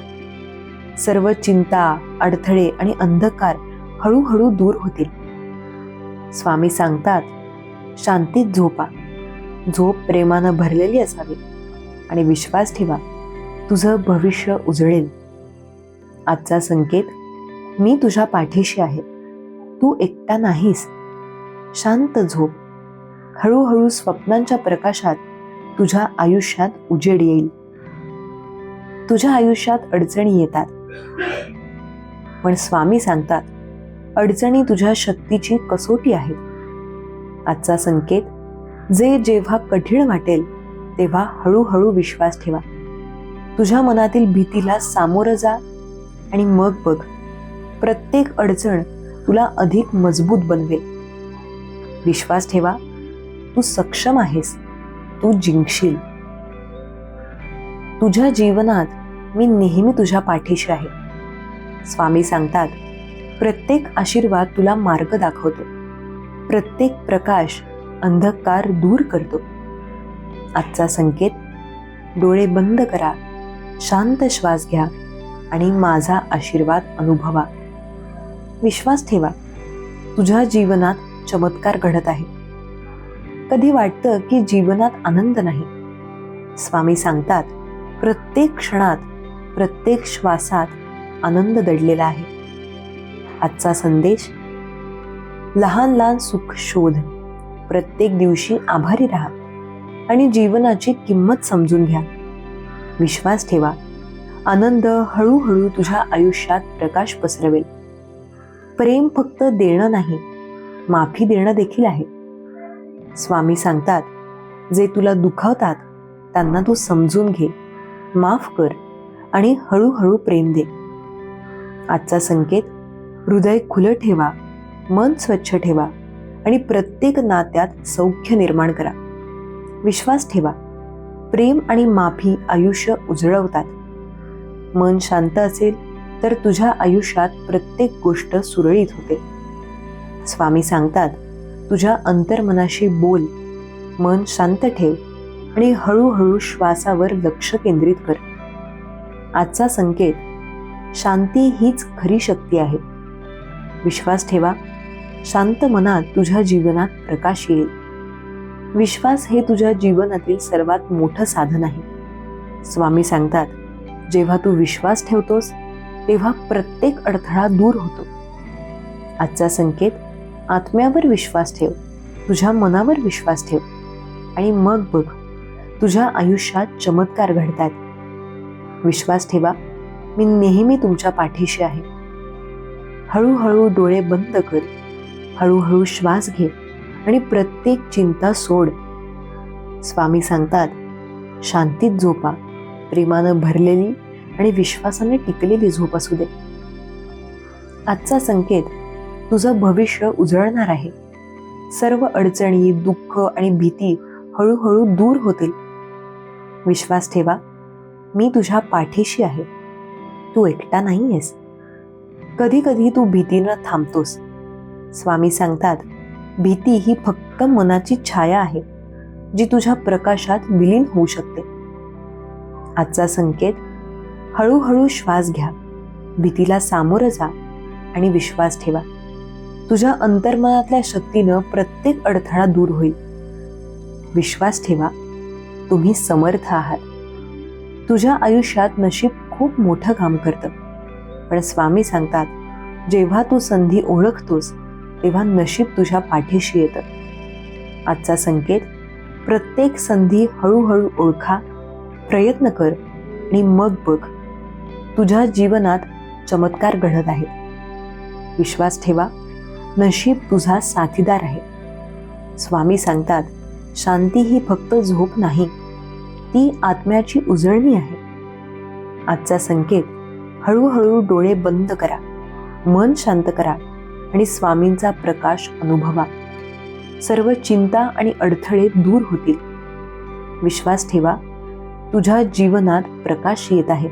सर्व चिंता, अडथळे आणि अंधकार हळूहळू दूर होतील. स्वामी सांगतात, शांतीत झोपा. झोप प्रेमानं भरलेली असावी आणि विश्वास ठेवा, तुझं भविष्य उजळेल. आजचा संकेत: मी तुझ्या पाठीशी आहे. तू एकटा नाहीस. शांत झोप. हळूहळू स्वप्नांच्या प्रकाशात तुझ्या आयुष्यात उजेड येईल. तुझ्या आयुष्यात अडचणी येतात, पण स्वामी सांगतात, अडचणी तुझ्या शक्तीची कसोटी आहेत. आजचा संकेत: जे जेव्हा कठीण वाटेल तेव्हा हळूहळू विश्वास ठेवा. तुझ्या मनातील भीतीला सामोरं जा आणि मग बघ, प्रत्येक अडचण तुला अधिक मजबूत बनवेल. विश्वास ठेवा, तू सक्षम आहेस. तू जिंकशील. तुझ्या जीवनात मी नेहमी तुझ्या पाठीशी आहे. स्वामी सांगतात, प्रत्येक आशीर्वाद तुला मार्ग दाखवतो. प्रत्येक प्रकाश अंधकार दूर करतो. आजचा संकेत: डोळे बंद करा, शांत श्वास घ्या आणि माझा आशीर्वाद अनुभवा. विश्वास ठेवा, तुझ्या जीवनात चमत्कार घडत आहे. कधी वाटतं की जीवनात आनंद नाही. स्वामी सांगतात, प्रत्येक क्षणात, प्रत्येक श्वासात आनंद दडलेला आहे. आजचा संदेश: लहान लहान सुख शोध. प्रत्येक दिवशी आभारी राहा आणि जीवनाची किंमत समजून घ्या. विश्वास ठेवा, आनंद हळूहळू तुझ्या आयुष्यात प्रकाश पसरवेल. प्रेम फक्त देणं नाही, माफी देणं देखील आहे. स्वामी सांगतात, जे तुला दुखावतात त्यांना तू समजून घे, माफ कर आणि हळूहळू प्रेम दे. आजचा संकेत: हृदय खुलं ठेवा, मन स्वच्छ ठेवा आणि प्रत्येक नात्यात सौख्य निर्माण करा. विश्वास ठेवा, प्रेम आणि माफी आयुष्य उजळवतात. मन शांत असेल तर तुझ्या आयुष्यात प्रत्येक गोष्ट सुरळीत होते. स्वामी सांगतात, तुझ्या अंतर्मनाशी बोल, मन शांत ठेव आणि हळूहळू श्वासावर लक्ष केंद्रित कर. आजचा संकेत: शांती हीच खरी शक्ती आहे. विश्वास ठेवा, शांत मनात तुझ्या जीवनात प्रकाश येईल. विश्वास हे तुझ्या जीवनातील सर्वात मोठं साधन आहे. स्वामी सांगतात, जेव्हा तू विश्वास ठेवतोस तेव्हा प्रत्येक अडथळा दूर होतो. आजचा संकेत: आत्म्यावर विश्वास ठेव, तुझ्या मनावर विश्वास ठेव आणि मग बघ, तुझ्या आयुष्यात चमत्कार घडतात. विश्वास ठेवा, मी नेहमी तुमच्या पाठीशी आहे. हळूहळू डोळे बंद कर, हळूहळू श्वास घे आणि प्रत्येक चिंता सोड. स्वामी सांगतात, शांतीत झोपा. प्रेमानं भरलेली आणि विश्वासाने टिकलेली झोप असू दे. आजचा संकेत: तुझं भविष्य उजळणार आहे. सर्व अडचणी, दुःख आणि भीती हळूहळू दूर होतील. विश्वास ठेवा, मी तुझ्या पाठीशी आहे. तू एकटा नाहीयेस. कधी कधी तू भीतीनं थांबतोस. स्वामी सांगतात, भीती ही फक्त मनाची छाया आहे, जी तुझ्या प्रकाशात विलीन होऊ शकते. आजचा संकेत: हळूहळू श्वास घ्या, भीतीला सामोरं जा आणि विश्वास ठेवा. तुझ्या अंतर्मनातल्या शक्तीनं प्रत्येक अडथळा दूर होईल. विश्वास ठेवा, तुम्ही समर्थ आहात. तुझ्या आयुष्यात नशीब खूप मोठं काम करतं, पण स्वामी सांगतात, जेव्हा तू संधी ओळखतोस तेव्हा नशीब तुझ्या पाठीशी येतं. आजचा संकेत: प्रत्येक संधी हळूहळू ओळखा, प्रयत्न कर आणि मग बघ, तुझ्या जीवनात चमत्कार घडत आहे. विश्वास ठेवा, नशीब तुझा साथीदार आहे. स्वामी सांगतात, शांती ही फक्त झोप नाही, ती आत्म्याची उजळणी आहे. आजचा संकेत: हळूहळू डोळे बंद करा, मन शांत करा आणि स्वामींचा प्रकाश अनुभवा. सर्व चिंता आणि अडथळे दूर होतील. विश्वास ठेवा, तुझ्या जीवनात प्रकाश येत आहे.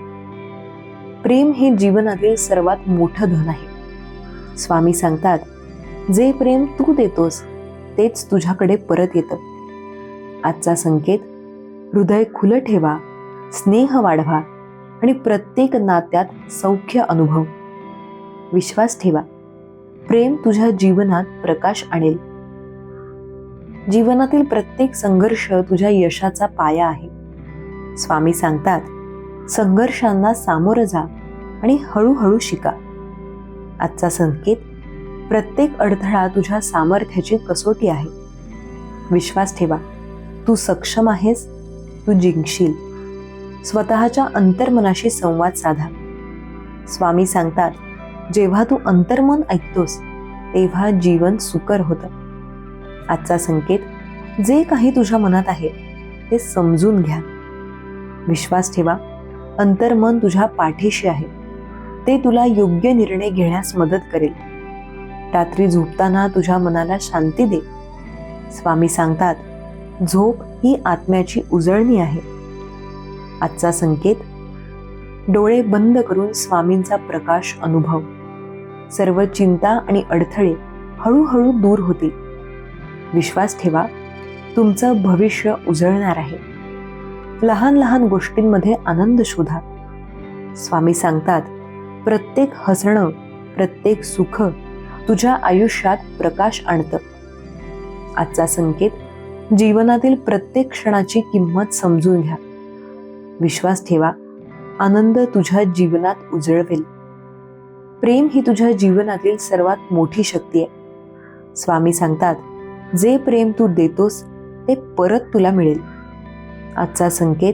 प्रेम हे जीवनातील सर्वात मोठं धन आहे. स्वामी सांगतात, जे प्रेम तू देतोस तेच तुझ्याकडे परत येतं. आजचा संकेत: हृदय खुलं ठेवा, स्नेह वाढवा आणि प्रत्येक नात्यात सौख्य अनुभव. विश्वास ठेवा, प्रेम तुझ्या जीवनात प्रकाश आणेल. जीवनातील प्रत्येक संघर्ष तुझ्या यशाचा पाया आहे. स्वामी सांगतात, संघर्षांना सामोरं जा आणि हळूहळू शिका. आजचा संकेत: प्रत्येक अडथळा तुझ्या सामर्थ्याची कसोटी आहे. विश्वास ठेवा, तू सक्षम आहेस, तू जिंकशील. स्वतःच्या अंतर्मनाशी संवाद साधा. स्वामी सांगतात, जेव्हा तू अंतर्मन ऐकतोस तेव्हा जीवन सुकर होतं. आजचा संकेत: जे काही तुझ्या मनात आहे ते समजून घ्या. विश्वास ठेवा, अंतर्मन तुझ्या पाठीशी आहे. ते तुला योग्य निर्णय घेण्यास मदत करेल. रात्री झोपताना तुझ्या मनाला शांती दे. स्वामी सांगतात, झोप ही आत्म्याची उजळणी आहे. आजचा संकेत: डोळे बंद करून स्वामींचा प्रकाश अनुभव. सर्व चिंता आणि अडथळे हळूहळू दूर होतील. विश्वास ठेवा, तुमचं भविष्य उजळणार आहे. लहान लहान गोष्टींमध्ये आनंद शोधा. स्वामी सांगतात, प्रत्येक हसणं, प्रत्येक सुख तुझ्या आयुष्यात प्रकाश आणतं. आजचा संकेत: जीवनातील प्रत्येक क्षणाची किंमत समजून घ्या. विश्वास ठेवा, आनंद तुझ्या जीवनात उजळवेल. प्रेम ही तुझ्या जीवनातील सर्वात मोठी शक्ती आहे. स्वामी सांगतात, जे प्रेम तू देतोस ते परत तुला मिळेल. आजचा संकेत: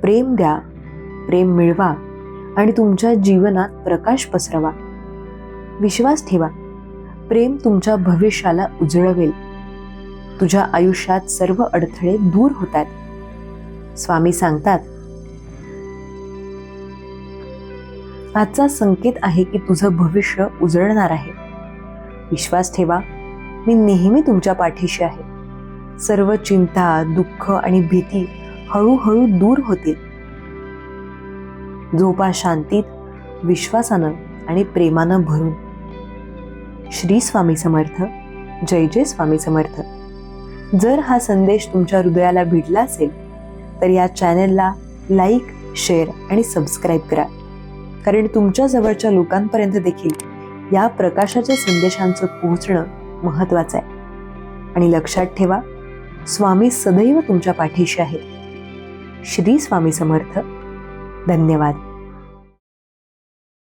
प्रेम द्या, प्रेम मिळवा आणि तुमच्या जीवनात प्रकाश पसरवा. विश्वास ठेवा, प्रेम तुमच्या भविष्याला उजळवेल. तुझ्या आयुष्यात सर्व अडथळे दूर होतात. स्वामी सांगतात, आजचा संकेत आहे की तुझं भविष्य उजळणार आहे. विश्वास ठेवा, मी नेहमी तुमच्या पाठीशी आहे. सर्व चिंता, दुःख आणि भीती हळूहळू दूर होतील. झोपा शांतीत, विश्वासानं आणि प्रेमानं भरून. श्री स्वामी समर्थ. जय जय स्वामी समर्थ. जर हा संदेश तुमच्या हृदयाला भिडला असेल तर या चॅनेलला लाईक, शेअर आणि सबस्क्राईब करा, कारण तुमच्या जवळच्या लोकांपर्यंत देखील या प्रकाशाच्या संदेशांचं पोहोचणं महत्त्वाचं आहे. आणि लक्षात ठेवा, स्वामी सदैव तुमच्या पाठीशी आहे. श्री स्वामी समर्थ. धन्यवाद.